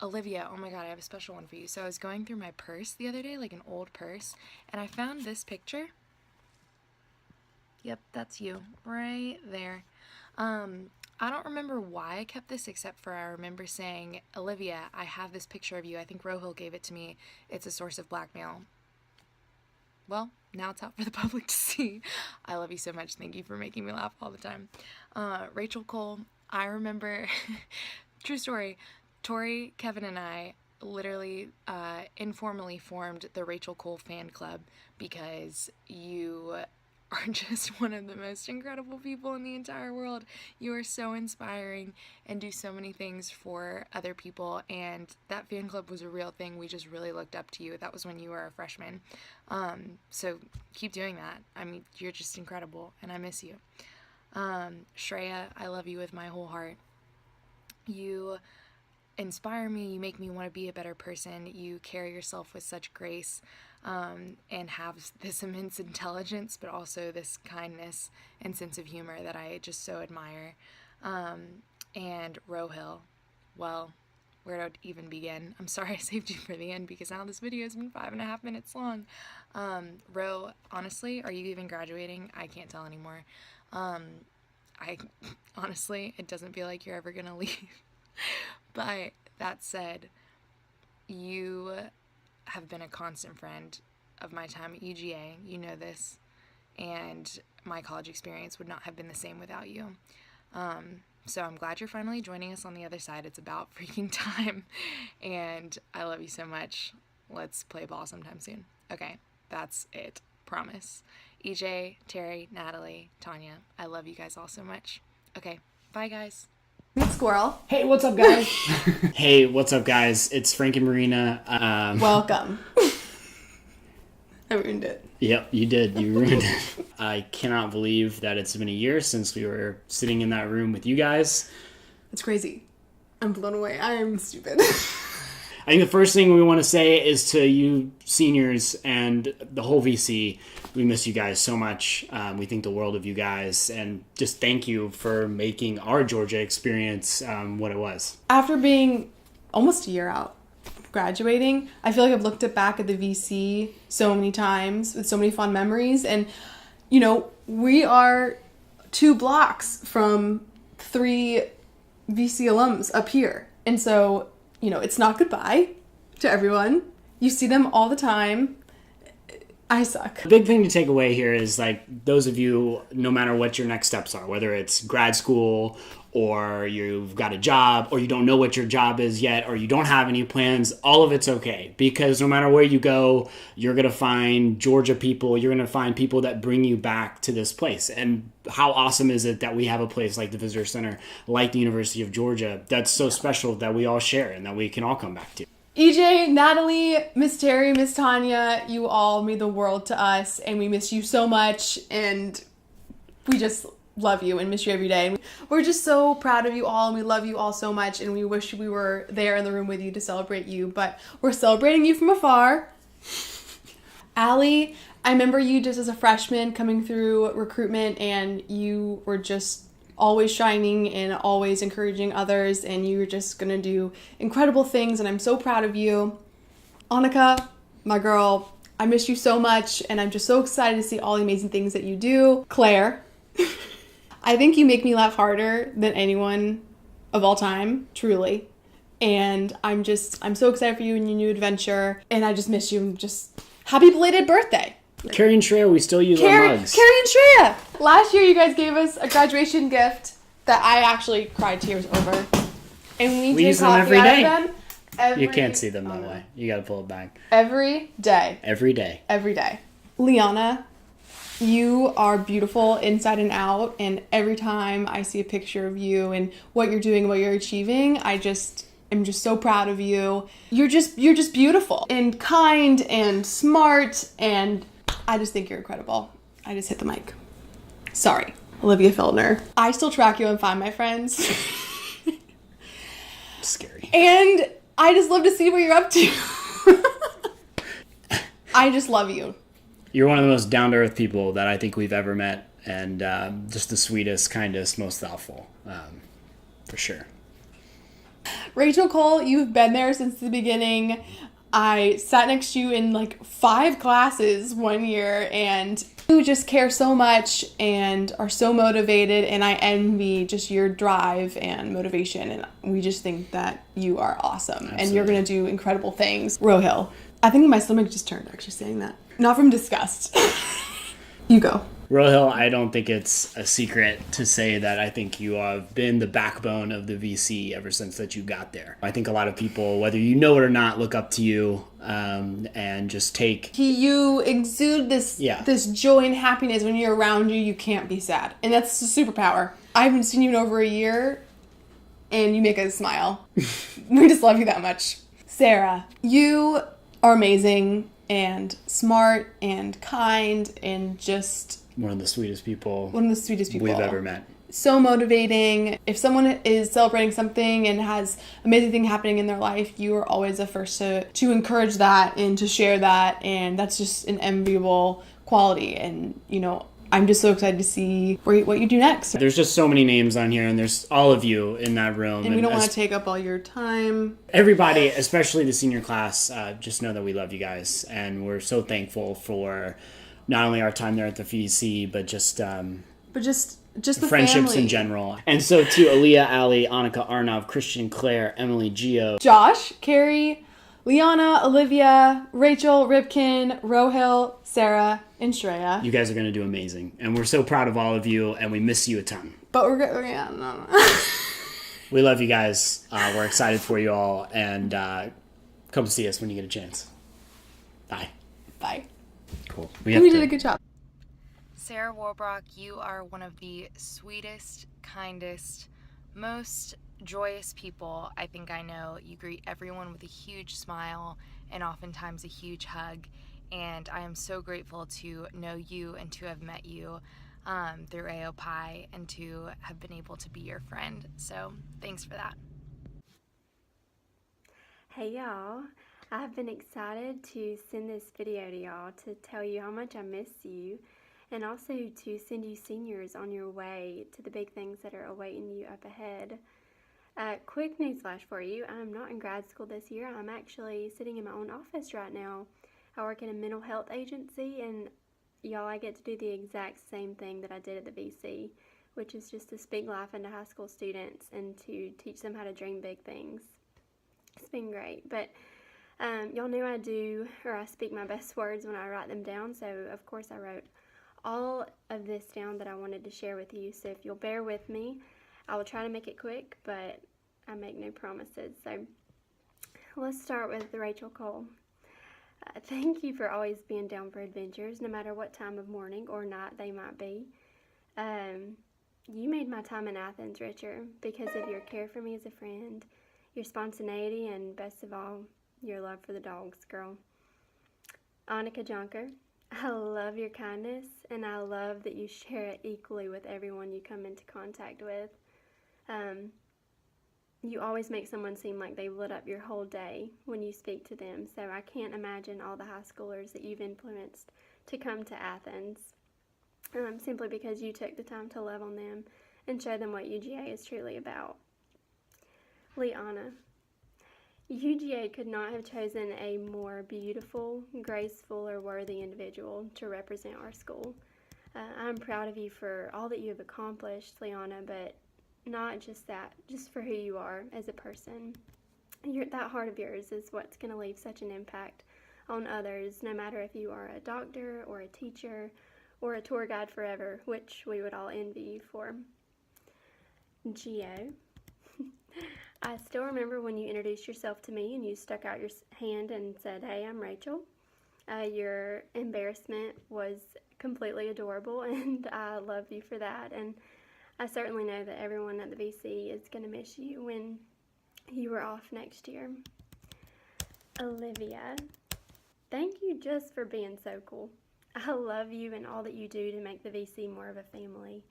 Olivia, oh my god, I have a special one for you. So I was going through my purse the other day, like an old purse, and I found this picture. Yep, that's you right there. I don't remember why I kept this, except for I remember saying, Olivia, I have this picture of you. I think Rohil gave it to me. It's a source of blackmail. Well, now it's out for the public to see. I love you so much. Thank you for making me laugh all the time. Rachel Cole, I remember, true story, Tori, Kevin, and I literally informally formed the Rachel Cole fan club because you are just one of the most incredible people in the entire world. You are so inspiring and do so many things for other people, and that fan club was a real thing. We just really looked up to you. That was when you were a freshman. So keep doing that. I mean, you're just incredible, and I miss you. Shreya, I love you with my whole heart. You inspire me. You make me want to be a better person. You carry yourself with such grace, and have this immense intelligence, but also this kindness and sense of humor that I just so admire. And Rohil, well, where to even begin? I'm sorry I saved you for the end because now this video has been 5.5 minutes long. Ro, honestly, are you even graduating? I can't tell anymore. Honestly, it doesn't feel like you're ever gonna leave. But that said, you have been a constant friend of my time at UGA. You know this. And my college experience would not have been the same without you. So I'm glad you're finally joining us on the other side. It's about freaking time. And I love you so much. Let's play ball sometime soon. Okay, that's it. Promise. EJ, Terry, Natalie, Tanya, I love you guys all so much. Okay, bye guys. Meet Squirrel. Hey, what's up, guys? Hey, what's up, guys? It's Frank and Marina. Welcome. I ruined it. Yep, you did. You ruined it. I cannot believe that it's been a year since we were sitting in that room with you guys. It's crazy. I'm blown away. I am stupid. I think the first thing we want to say is to you seniors and the whole VC, we miss you guys so much. We think the world of you guys, and just thank you for making our Georgia experience what it was. After being almost a year out, graduating, I feel like I've looked back at the VC so many times with so many fond memories. And, you know, we are 2 blocks from 3 VC alums up here. And so, you know, it's not goodbye to everyone. You see them all the time. I suck. The big thing to take away here is, like, those of you, no matter what your next steps are, whether it's grad school or you've got a job or you don't know what your job is yet or you don't have any plans, all of it's okay. Because no matter where you go, you're going to find Georgia people. You're going to find people that bring you back to this place. And how awesome is it that we have a place like the Visitor Center, like the University of Georgia, that's so special that we all share and that we can all come back to. EJ, Natalie, Miss Terry, Miss Tanya, you all mean the world to us, and we miss you so much, and we just love you and miss you every day. We're just so proud of you all, and we love you all so much, and we wish we were there in the room with you to celebrate you, but we're celebrating you from afar. Allie, I remember you just as a freshman coming through recruitment, and you were just always shining and always encouraging others, and you were just gonna do incredible things, and I'm so proud of you. Annika, my girl, I miss you so much, and I'm just so excited to see all the amazing things that you do. Claire, I think you make me laugh harder than anyone of all time, truly. And I'm so excited for you and your new adventure. And I just miss you. Just happy belated birthday. Carrie and Shreya, we still use our mugs. Carrie and Shreya! Last year you guys gave us a graduation gift that I actually cried tears over. And we use drink them coffee every out day. of them. You can't see them that way. You gotta pull it back. Every day. Every day. Every day. Liana, you are beautiful inside and out, and every time I see a picture of you and what you're doing, what you're achieving, I'm just so proud of you. You're just beautiful and kind and smart, and I just think you're incredible. I just hit the mic. Sorry, Olivia Feldner. I still track you on Find My Friends. Scary. And I just love to see what you're up to. I just love you. You're one of the most down-to-earth people that I think we've ever met, and just the sweetest, kindest, most thoughtful, for sure. Rachel Cole, you've been there since the beginning. I sat next to you in like 5 classes one year, and you just care so much and are so motivated, and I envy just your drive and motivation, and we just think that you are awesome. Absolutely. And you're going to do incredible things. Rohill, I think my stomach just turned actually saying that. Not from disgust. You go. Rohill, I don't think it's a secret to say that I think you have been the backbone of the VC ever since that you got there. I think a lot of people, whether you know it or not, look up to you and just take... You exude this joy and happiness. When you're around you can't be sad. And that's a superpower. I haven't seen you in over a year, and you make us smile. We just love you that much. Sarah, you are amazing and smart and kind and just... One of the sweetest people we've ever met. So motivating. If someone is celebrating something and has amazing thing happening in their life, you are always the first to encourage that and to share that, and that's just an enviable quality. And I'm just so excited to see what you do next. There's just so many names on here, and there's all of you in that room. And we don't want to take up all your time. Everybody, especially the senior class, just know that we love you guys, and we're so thankful for not only our time there at the VC, but just the friendships family in general. And so to Aaliyah, Ali, Annika, Arnav, Christian, Claire, Emily, Gio, Josh, Carrie, Liana, Olivia, Rachel, Ripkin, Rohill, Sarah, and Shreya. You guys are going to do amazing. And we're so proud of all of you, and we miss you a ton. But no. We love you guys. We're excited for you all, and come see us when you get a chance. Bye. Bye. Cool. We did a good job. Sarah Warbrock, you are one of the sweetest, kindest, most joyous people I think I know. You greet everyone with a huge smile and oftentimes a huge hug, and I am so grateful to know you and to have met you through AOPI and to have been able to be your friend. So thanks for that. Hey y'all, I've been excited to send this video to y'all to tell you how much I miss you, and also to send you seniors on your way to the big things that are awaiting you up ahead. Quick newsflash for you, I'm not in grad school this year. I'm actually sitting in my own office right now. I work in a mental health agency, and y'all, I get to do the exact same thing that I did at the VC, which is just to speak life into high school students and to teach them how to dream big things. It's been great, but y'all know I speak my best words when I write them down, so of course I wrote all of this down that I wanted to share with you. So if you'll bear with me, I will try to make it quick, but I make no promises. So let's start with Rachel Cole. Thank you for always being down for adventures, no matter what time of morning or night they might be. You made my time in Athens richer because of your care for me as a friend, your spontaneity, and best of all, your love for the dogs, girl. Annika Jonker, I love your kindness, and I love that you share it equally with everyone you come into contact with. You always make someone seem like they've lit up your whole day when you speak to them, so I can't imagine all the high schoolers that you've influenced to come to Athens, simply because you took the time to love on them and show them what UGA is truly about. Liana, UGA could not have chosen a more beautiful, graceful, or worthy individual to represent our school. I'm proud of you for all that you have accomplished, Liana, but not just that, just for who you are as a person. That heart of yours is what's going to leave such an impact on others, no matter if you are a doctor or a teacher or a tour guide forever, which we would all envy you for. Gio, I still remember when you introduced yourself to me and you stuck out your hand and said, "Hey, I'm Rachel." Your embarrassment was completely adorable, and I love you for that. And I certainly know that everyone at the VC is going to miss you when you are off next year. Olivia, thank you just for being so cool. I love you and all that you do to make the VC more of a family.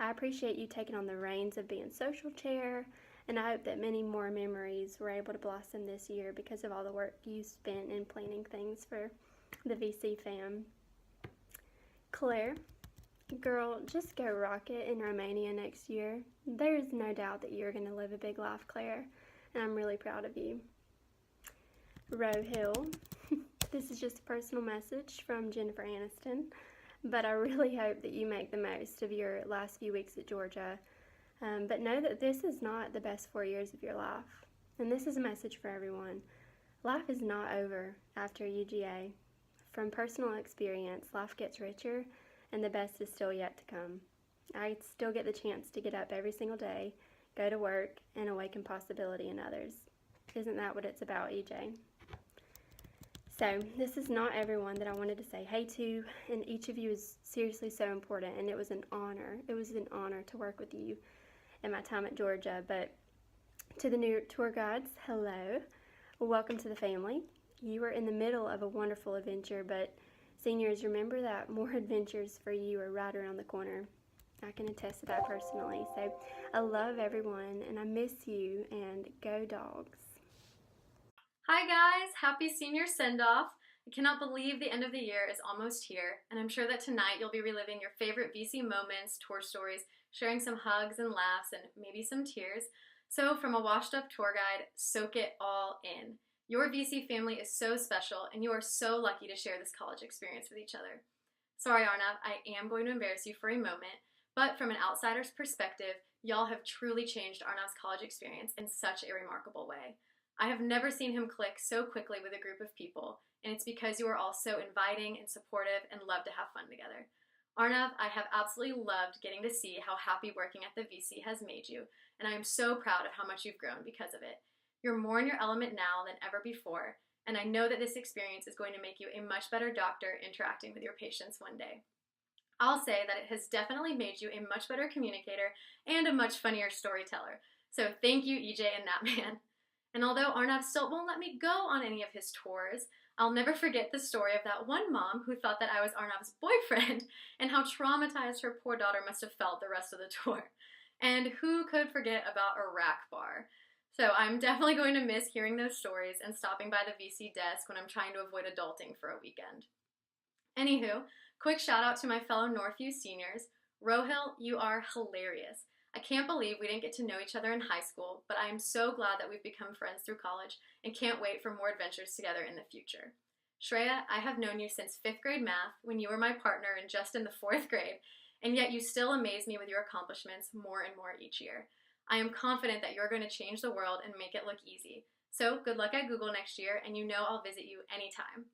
I appreciate you taking on the reins of being social chair, and I hope that many more memories were able to blossom this year because of all the work you spent in planning things for the VC fam. Claire, girl, just go rock it in Romania next year. There's no doubt that you're going to live a big life, Claire, and I'm really proud of you. Rohill, this is just a personal message from Jennifer Aniston, but I really hope that you make the most of your last few weeks at Georgia. But know that this is not the best 4 years of your life. And this is a message for everyone. Life is not over after UGA. From personal experience, life gets richer, and the best is still yet to come. I still get the chance to get up every single day, go to work, and awaken possibility in others. Isn't that what it's about, EJ? So, this is not everyone that I wanted to say hey to, and each of you is seriously so important, and it was an honor. It was an honor to work with you in my time at Georgia. But to the new tour guides, hello. Welcome to the family. You are in the middle of a wonderful adventure, but seniors, remember that more adventures for you are right around the corner. I can attest to that personally. So, I love everyone, and I miss you, and go dogs. Hi guys, happy senior send-off. I cannot believe the end of the year is almost here, and I'm sure that tonight you'll be reliving your favorite VC moments, tour stories, sharing some hugs and laughs, and maybe some tears. So from a washed-up tour guide, soak it all in. Your VC family is so special, and you are so lucky to share this college experience with each other. Sorry Arnav, I am going to embarrass you for a moment, but from an outsider's perspective, y'all have truly changed Arnav's college experience in such a remarkable way. I have never seen him click so quickly with a group of people, and it's because you are all so inviting and supportive and love to have fun together. Arnav, I have absolutely loved getting to see how happy working at the VC has made you, and I am so proud of how much you've grown because of it. You're more in your element now than ever before, and I know that this experience is going to make you a much better doctor interacting with your patients one day. I'll say that it has definitely made you a much better communicator and a much funnier storyteller. So thank you, EJ and that man. And although Arnav still won't let me go on any of his tours, I'll never forget the story of that one mom who thought that I was Arnav's boyfriend and how traumatized her poor daughter must have felt the rest of the tour. And who could forget about a rack bar? So I'm definitely going to miss hearing those stories and stopping by the VC desk when I'm trying to avoid adulting for a weekend. Anywho, quick shout out to my fellow Northview seniors. Rohill, you are hilarious. I can't believe we didn't get to know each other in high school, but I am so glad that we've become friends through college and can't wait for more adventures together in the future. Shreya, I have known you since 5th grade math when you were my partner and just in the 4th grade, and yet you still amaze me with your accomplishments more and more each year. I am confident that you're going to change the world and make it look easy. So good luck at Google next year, and you know I'll visit you anytime.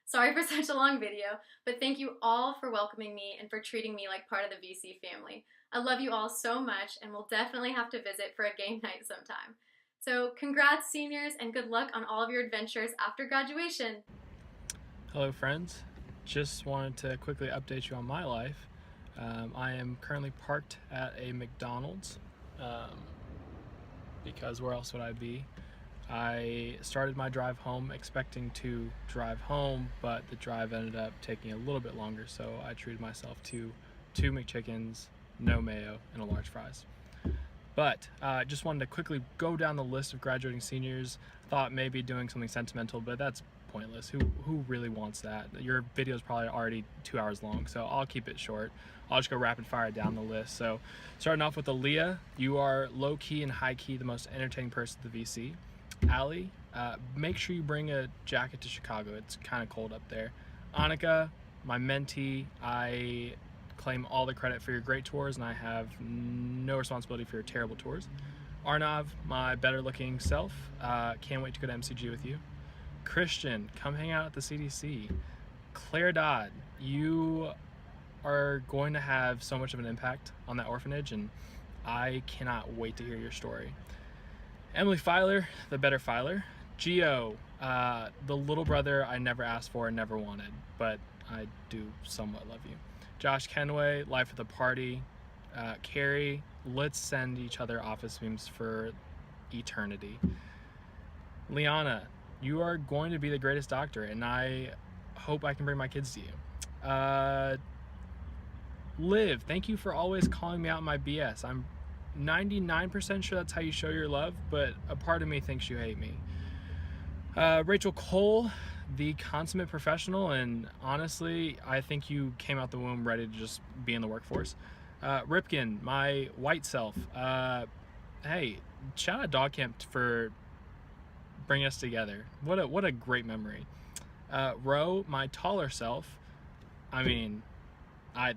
Sorry for such a long video, but thank you all for welcoming me and for treating me like part of the VC family. I love you all so much, and we'll definitely have to visit for a game night sometime. So congrats seniors, and good luck on all of your adventures after graduation. Hello friends, just wanted to quickly update you on my life. I am currently parked at a McDonald's because where else would I be? I started my drive home expecting to drive home, but the drive ended up taking a little bit longer, so I treated myself to 2 McChickens, no mayo, and a large fries. But just wanted to quickly go down the list of graduating seniors. Thought maybe doing something sentimental, but that's pointless. Who really wants that? Your video is probably already 2 hours long, so I'll keep it short. I'll just go rapid fire down the list. So starting off with Aaliyah, you are low key and high key the most entertaining person at the VC. Allie, make sure you bring a jacket to Chicago. It's kind of cold up there. Annika, my mentee, I claim all the credit for your great tours, and I have no responsibility for your terrible tours. Arnav, my better looking self, can't wait to go to MCG with you. Christian, come hang out at the CDC. Claire Dodd, you are going to have so much of an impact on that orphanage, and I cannot wait to hear your story. Emily Filer, the better Filer. Gio, the little brother I never asked for and never wanted, but I do somewhat love you. Josh Kenway, life of the party. Carrie, let's send each other office memes for eternity. Liana, you are going to be the greatest doctor, and I hope I can bring my kids to you. Liv, thank you for always calling me out in my BS. I'm 99% sure that's how you show your love, but a part of me thinks you hate me. Rachel Cole, the consummate professional, and honestly, I think you came out the womb ready to just be in the workforce. Ripken, my white self. Hey, shout out Dog Camp for bringing us together. What a great memory. Ro, my taller self. I mean,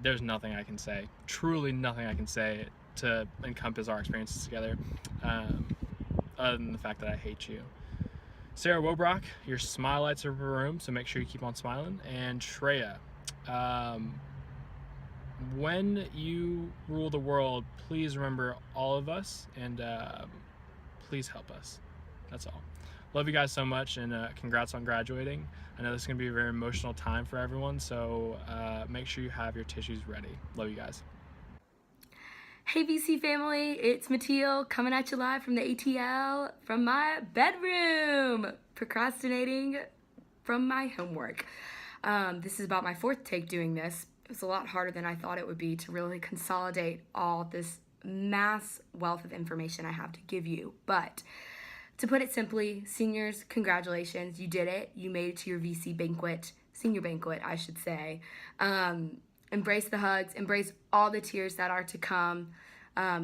there's nothing I can say. Truly nothing I can say to encompass our experiences together, other than the fact that I hate you. Sarah Wobrock, your smile lights up a room, so make sure you keep on smiling. And Shreya, when you rule the world, please remember all of us, and please help us. That's all. Love you guys so much, and congrats on graduating. I know this is going to be a very emotional time for everyone, so make sure you have your tissues ready. Love you guys. Hey VC family, it's Mateo coming at you live from the ATL from my bedroom, procrastinating from my homework. This is about my fourth take doing this. It was a lot harder than I thought it would be to really consolidate all this mass wealth of information I have to give you. But to put it simply, seniors, congratulations, you did it. You made it to your VC banquet, senior banquet, I should say. Embrace the hugs, embrace all the tears that are to come,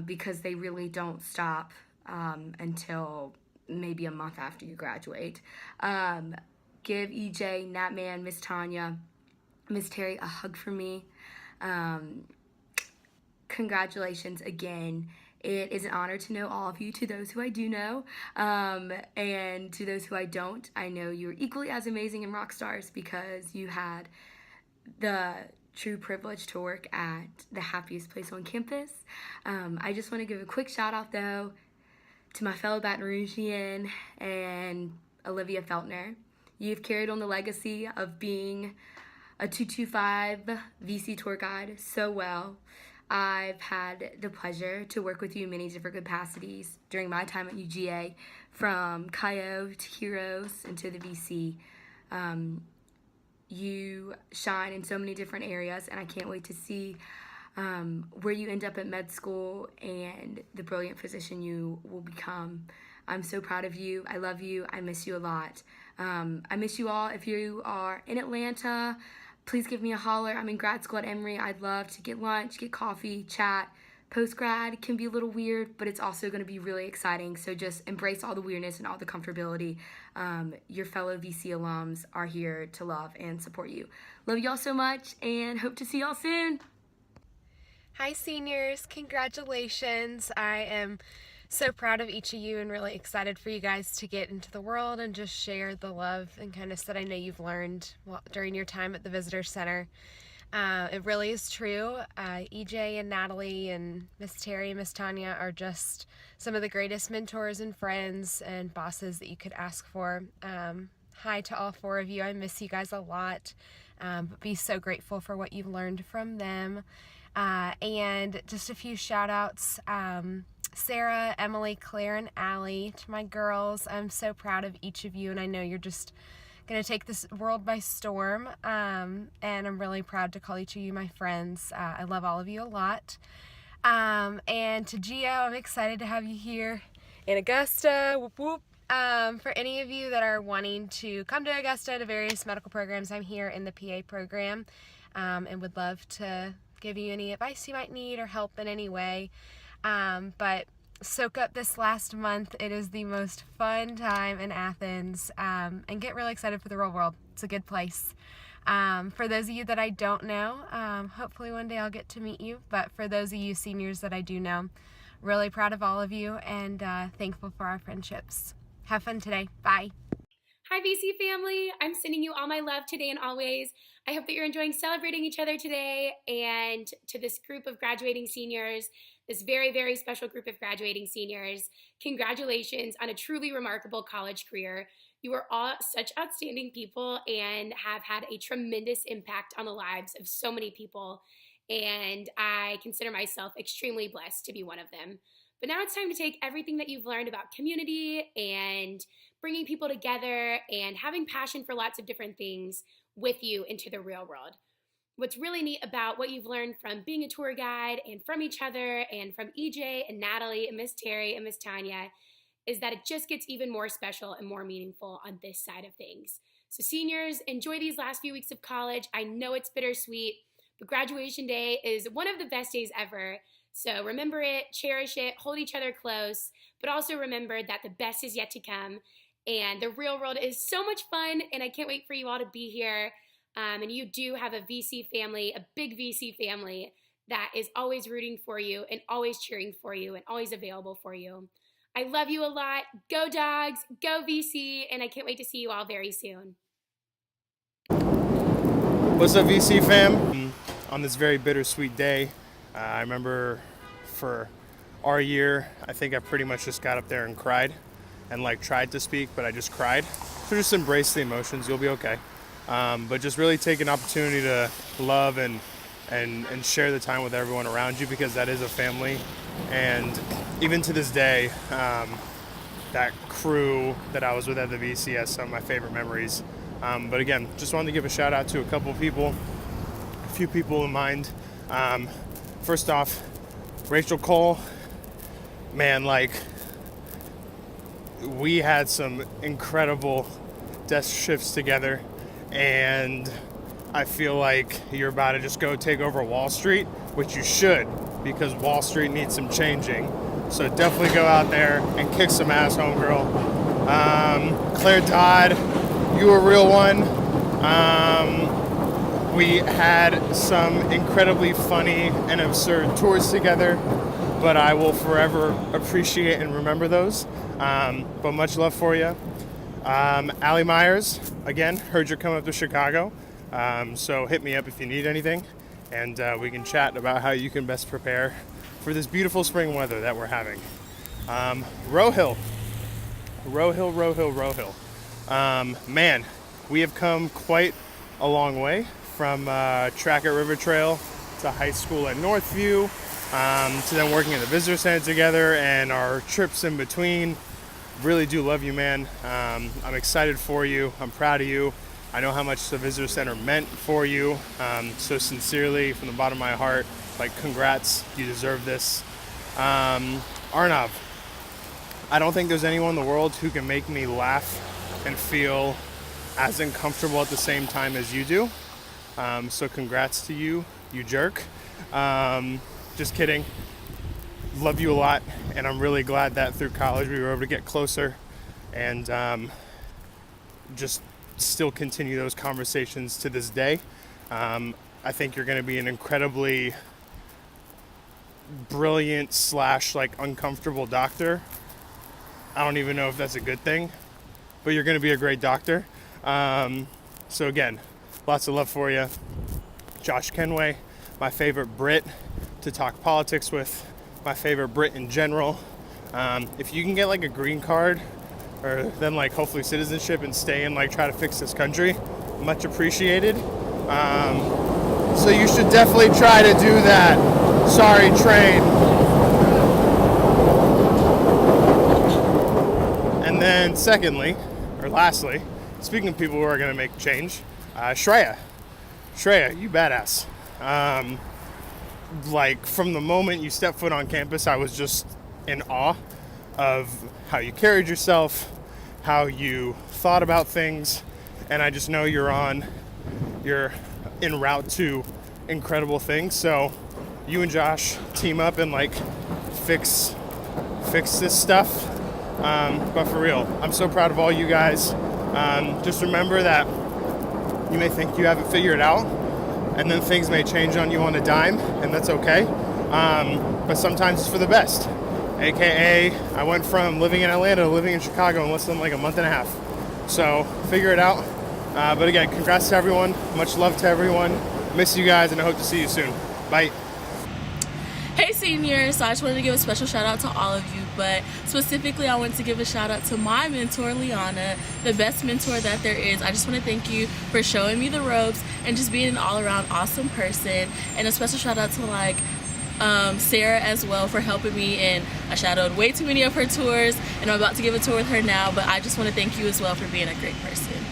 because they really don't stop until maybe a month after you graduate. Give EJ, Natman, Miss Tanya, Miss Terry a hug for me. Congratulations again. It is an honor to know all of you, to those who I do know, and to those who I don't. I know you're equally as amazing and rock stars because you had the true privilege to work at the happiest place on campus. I just want to give a quick shout out though to my fellow Baton Rougean and Olivia Feltner. You've carried on the legacy of being a 225 VC tour guide so well. I've had the pleasure to work with you in many different capacities during my time at UGA, from CAIO to Heroes and to the VC. You shine in so many different areas, and I can't wait to see where you end up at med school and the brilliant physician you will become. I'm so proud of you. I love you. I miss you a lot. I miss you all. If you are in Atlanta, please give me a holler. I'm in grad school at Emory. I'd love to get lunch, get coffee, chat. Post-grad can be a little weird, but it's also going to be really exciting. So just embrace all the weirdness and all the comfortability. Your fellow VC alums are here to love and support you. Love y'all so much and hope to see y'all soon. Hi seniors, congratulations. I am so proud of each of you and really excited for you guys to get into the world and just share the love and kindness that I know you've learned during your time at the Visitor Center. It really is true. EJ and Natalie and Miss Terry and Miss Tanya are just some of the greatest mentors and friends and bosses that you could ask for. Hi to all four of you. I miss you guys a lot, but be so grateful for what you've learned from them. And just a few shout outs. Sarah, Emily, Claire, and Allie, to my girls. I'm so proud of each of you, and I know you're just going to take this world by storm, and I'm really proud to call each of you my friends. I love all of you a lot. And to Gio, I'm excited to have you here in Augusta. Whoop, whoop. For any of you that are wanting to come to Augusta to various medical programs, I'm here in the PA program, and would love to give you any advice you might need or help in any way. But soak up this last month. It is the most fun time in Athens, and get really excited for the real world. It's a good place. For those of you that I don't know, hopefully one day I'll get to meet you, but for those of you seniors that I do know, really proud of all of you and thankful for our friendships. Have fun today. Bye. Hi VC family, I'm sending you all my love today and always. I hope that you're enjoying celebrating each other today, and to this group of graduating seniors, this very, very special group of graduating seniors, congratulations on a truly remarkable college career. You are all such outstanding people and have had a tremendous impact on the lives of so many people, and I consider myself extremely blessed to be one of them. But now it's time to take everything that you've learned about community and bringing people together and having passion for lots of different things with you into the real world. What's really neat about what you've learned from being a tour guide and from each other and from EJ and Natalie and Miss Terry and Miss Tanya is that it just gets even more special and more meaningful on this side of things. So seniors, enjoy these last few weeks of college. I know it's bittersweet, but graduation day is one of the best days ever. So remember it, cherish it, hold each other close, but also remember that the best is yet to come. And the real world is so much fun, and I can't wait for you all to be here. And you do have a VC family, a big VC family that is always rooting for you and always cheering for you and always available for you. I love you a lot. Go Dogs, go VC, and I can't wait to see you all very soon. What's up, VC fam? On this very bittersweet day, I remember for our year, I think I pretty much just got up there and cried and like tried to speak, but I just cried. So just embrace the emotions, you'll be okay. But just really take an opportunity to love and share the time with everyone around you, because that is a family. And even to this day, that crew that I was with at the VC has some of my favorite memories. But again, just wanted to give a shout out to a couple people, a few people in mind. First off, Rachel Cole, man, like, we had some incredible desk shifts together, and I feel like you're about to just go take over Wall Street, which you should, because Wall Street needs some changing. So definitely go out there and kick some ass, homegirl. Claire Todd, you a real one. We had some incredibly funny and absurd tours together, but I will forever appreciate and remember those. But much love for you. Allie Myers, again, heard you're coming up to Chicago, so hit me up if you need anything, and we can chat about how you can best prepare for this beautiful spring weather that we're having. Rohill. Man, we have come quite a long way from track at River Trail to high school at Northview, to then working at the visitor center together and our trips in between. Really do love you, man. I'm excited for you. I'm proud of you. I know how much the visitor center meant for you. So sincerely, from the bottom of my heart, like, congrats. You deserve this. Arnav, I don't think there's anyone in the world who can make me laugh and feel as uncomfortable at the same time as you do. So congrats to you, you jerk. Just kidding. Love you a lot, and I'm really glad that through college we were able to get closer and just still continue those conversations to this day. I think you're going to be an incredibly brilliant / like uncomfortable doctor. I don't even know if that's a good thing, but you're going to be a great doctor. So again, lots of love for you. Josh Kenway, my favorite Brit to talk politics with, my favorite Brit in general. If you can get like a green card or then like hopefully citizenship and stay and like try to fix this country, much appreciated. So you should definitely try to do that. Sorry, train. And then secondly, or lastly, speaking of people who are gonna make change, Shreya, you badass. Like, from the moment you stepped foot on campus, I was just in awe of how you carried yourself, how you thought about things, and I just know you're en route to incredible things. So you and Josh team up and like fix this stuff. But for real, I'm so proud of all you guys. Just remember that You may think you haven't figured it out, and then things may change on you on a dime, and that's okay. But sometimes it's for the best. AKA, I went from living in Atlanta to living in Chicago in less than like a month and a half. So figure it out. But again, congrats to everyone. Much love to everyone. Miss you guys, and I hope to see you soon. Bye. Hey seniors, so I just wanted to give a special shout out to all of you, but specifically I want to give a shout out to my mentor, Liana, the best mentor that there is. I just want to thank you for showing me the ropes and just being an all-around awesome person. And a special shout out to like Sarah as well for helping me, and I shadowed way too many of her tours and I'm about to give a tour with her now, but I just want to thank you as well for being a great person.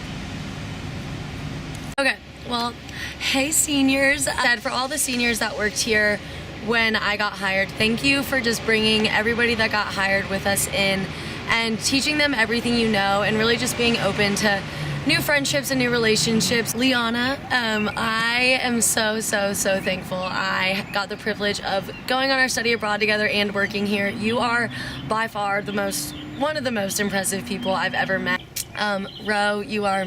Okay, well, hey seniors. For all the seniors that worked here when I got hired, thank you for just bringing everybody that got hired with us in and teaching them everything you know and really just being open to new friendships and new relationships. Liana, I am so thankful I got the privilege of going on our study abroad together and working here. You are by far one of the most impressive people I've ever met. Ro, you are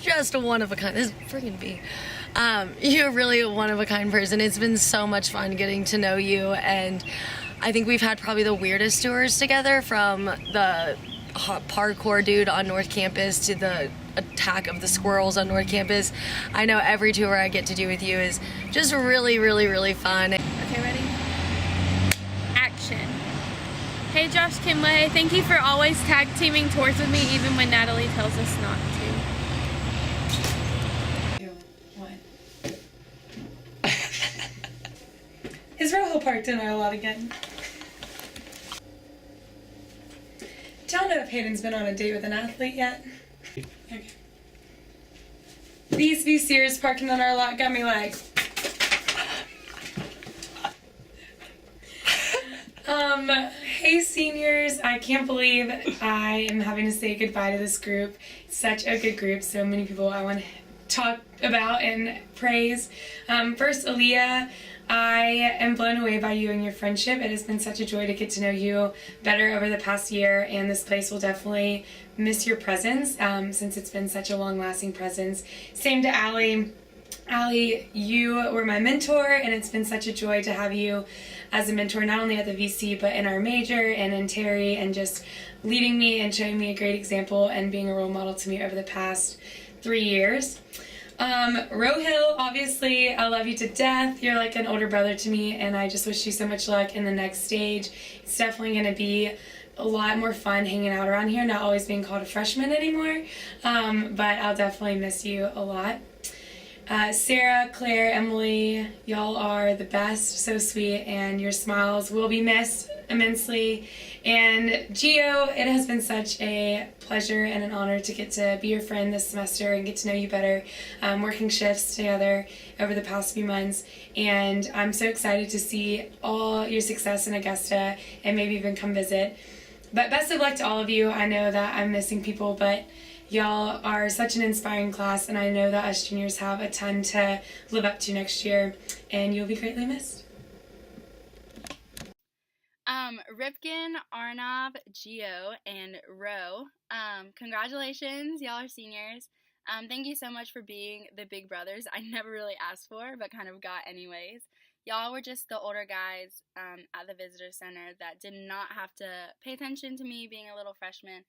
just a one of a kind. This is freaking B. You're really a one of a kind person. It's been so much fun getting to know you, and I think we've had probably the weirdest tours together, from the parkour dude on North Campus to the attack of the squirrels on North Campus. I know every tour I get to do with you is just really fun. Okay, ready? Action. Hey Josh Kinley, thank you for always tag teaming tours with me even when Natalie tells us not to. Is Rojo parked in our lot again? Don't know if Hayden's been on a date with an athlete yet. Okay. These VCers parking on our lot got me like... Hey seniors, I can't believe I am having to say goodbye to this group. It's such a good group, so many people I want to talk about and praise. First, Aaliyah, I am blown away by you and your friendship. It has been such a joy to get to know you better over the past year, and this place will definitely miss your presence since it's been such a long-lasting presence. Same to Allie. Allie, you were my mentor, and it's been such a joy to have you as a mentor, not only at the VC, but in our major and in Terry, and just leading me and showing me a great example and being a role model to me over the past 3 years. Rohil, obviously, I love you to death. You're like an older brother to me, and I just wish you so much luck in the next stage. It's definitely going to be a lot more fun hanging out around here, not always being called a freshman anymore, but I'll definitely miss you a lot. Sarah, Claire, Emily, y'all are the best, so sweet, and your smiles will be missed immensely. And Gio, it has been such a pleasure and an honor to get to be your friend this semester and get to know you better, working shifts together over the past few months. And I'm so excited to see all your success in Augusta and maybe even come visit. But best of luck to all of you. I know that I'm missing people, but y'all are such an inspiring class, and I know that us juniors have a ton to live up to next year, and you'll be greatly missed. Ripken, Arnav, Gio, and Ro, congratulations, y'all are seniors. Thank you so much for being the big brothers I never really asked for, but kind of got anyways. Y'all were just the older guys at the visitor center that did not have to pay attention to me being a little freshman,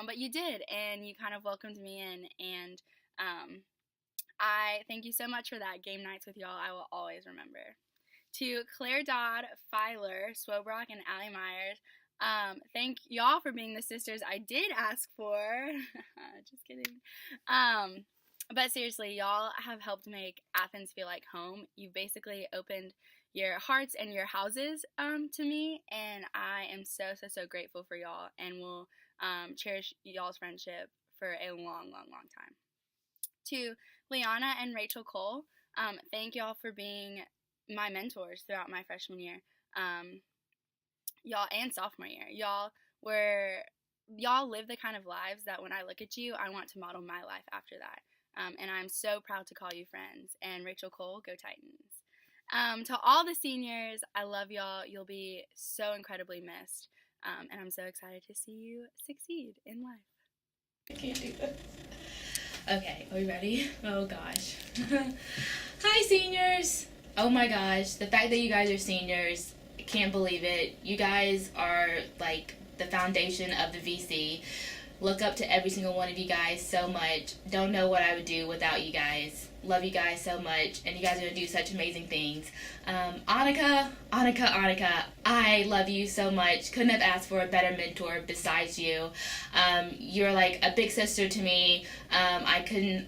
but you did, and you kind of welcomed me in, and I thank you so much for that. Game nights with y'all I will always remember. To Claire Dodd, Filer, Swobrock, and Allie Myers, thank y'all for being the sisters I did ask for. Just kidding. But seriously, y'all have helped make Athens feel like home. You've basically opened your hearts and your houses to me, and I am so grateful for y'all, and will cherish y'all's friendship for a long time. To Liana and Rachel Cole, thank y'all for being my mentors throughout my freshman year, y'all, and sophomore year. Y'all live the kind of lives that when I look at you, I want to model my life after that. And I'm so proud to call you friends. And Rachel Cole, go Titans. To all the seniors, I love y'all. You'll be so incredibly missed. And I'm so excited to see you succeed in life. I can't do this. Okay, are we ready? Oh gosh. Hi seniors! Oh my gosh, the fact that you guys are seniors, I can't believe it. You guys are like the foundation of the VC. Look up to every single one of you guys so much. Don't know what I would do without you guys. Love you guys so much, and you guys are going to do such amazing things. Annika, I love you so much. Couldn't have asked for a better mentor besides you. You're like a big sister to me. I couldn't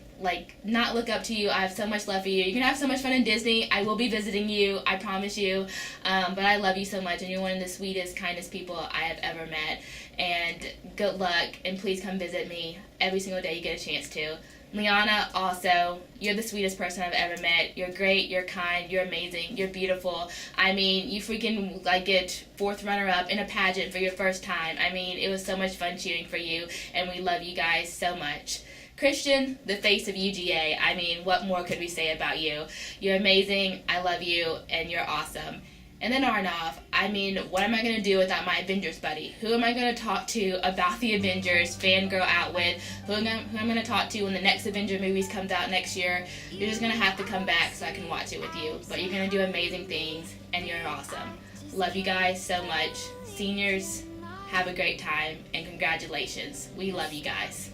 not look up to you. I have so much love for you. You're going to have so much fun in Disney. I will be visiting you, I promise you. But I love you so much, and you're one of the sweetest, kindest people I have ever met. And good luck, and please come visit me every single day you get a chance to. Liana, also, you're the sweetest person I've ever met. You're great, you're kind, you're amazing, you're beautiful. I mean, you freaking get 4th runner-up in a pageant for your first time. I mean, it was so much fun cheering for you, and we love you guys so much. Christian, the face of UGA. I mean, what more could we say about you? You're amazing, I love you, and you're awesome. And then Arnav, I mean, what am I going to do without my Avengers buddy? Who am I going to talk to about the Avengers, fangirl out with? Who am I going to talk to when the next Avenger movies comes out next year? You're just going to have to come back so I can watch it with you. But you're going to do amazing things, and you're awesome. Love you guys so much. Seniors, have a great time, and congratulations. We love you guys.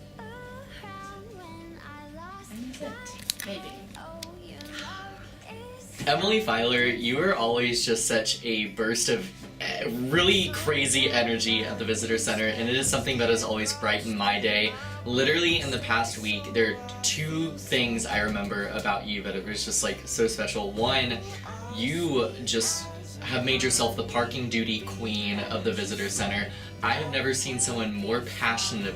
And that's it. Maybe. Emily Filer, you are always just such a burst of really crazy energy at the Visitor Center, and it is something that has always brightened my day. Literally in the past week, there are 2 things I remember about you that it was just so special. One, you just have made yourself the parking duty queen of the Visitor Center. I have never seen someone more passionate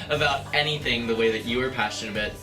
about anything the way that you are passionate.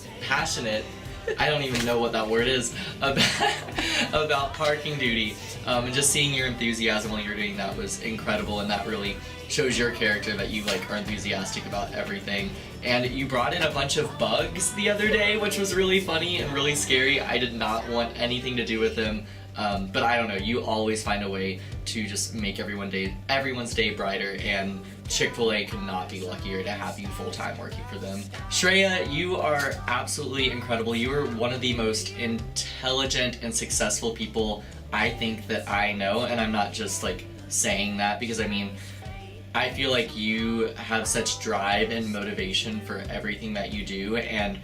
I don't even know what that word is about parking duty. And just seeing your enthusiasm while you're doing that was incredible, and that really shows your character, that you are enthusiastic about everything. And you brought in a bunch of bugs the other day, which was really funny and really scary. I did not want anything to do with them. But I don't know, you always find a way to just make everyone's day brighter, and Chick-fil-A could not be luckier to have you full-time working for them. Shreya, you are absolutely incredible. You are one of the most intelligent and successful people I think that I know, and I'm not just saying that because I feel like you have such drive and motivation for everything that you do, and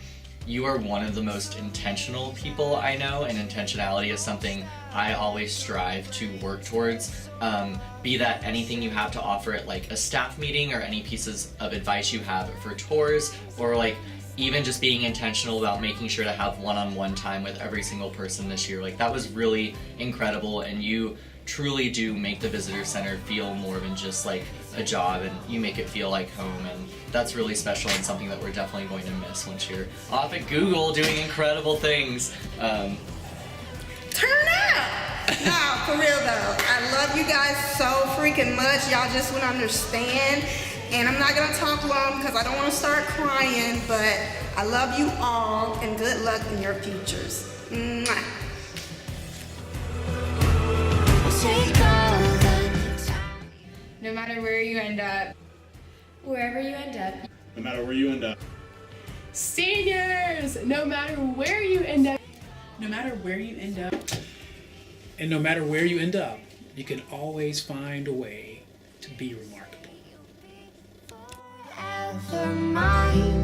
you are one of the most intentional people I know, and intentionality is something I always strive to work towards. Be that anything you have to offer at a staff meeting, or any pieces of advice you have for tours, or even just being intentional about making sure to have one-on-one time with every single person this year. That was really incredible, and you truly do make the Visitor Center feel more than just a job, and you make it feel like home, and that's really special and something that we're definitely going to miss once you're off at Google doing incredible things. Turn up! No, for real though, I love you guys so freaking much. Y'all just wouldn't understand. And I'm not gonna talk long because I don't want to start crying, but I love you all, and good luck in your futures. Mwah. No matter where you end up, wherever you end up, No matter where you end up. Seniors, no matter where you end up. No matter where you end up. And no matter where you end up, you can always find a way to be remarkable. Ever mine.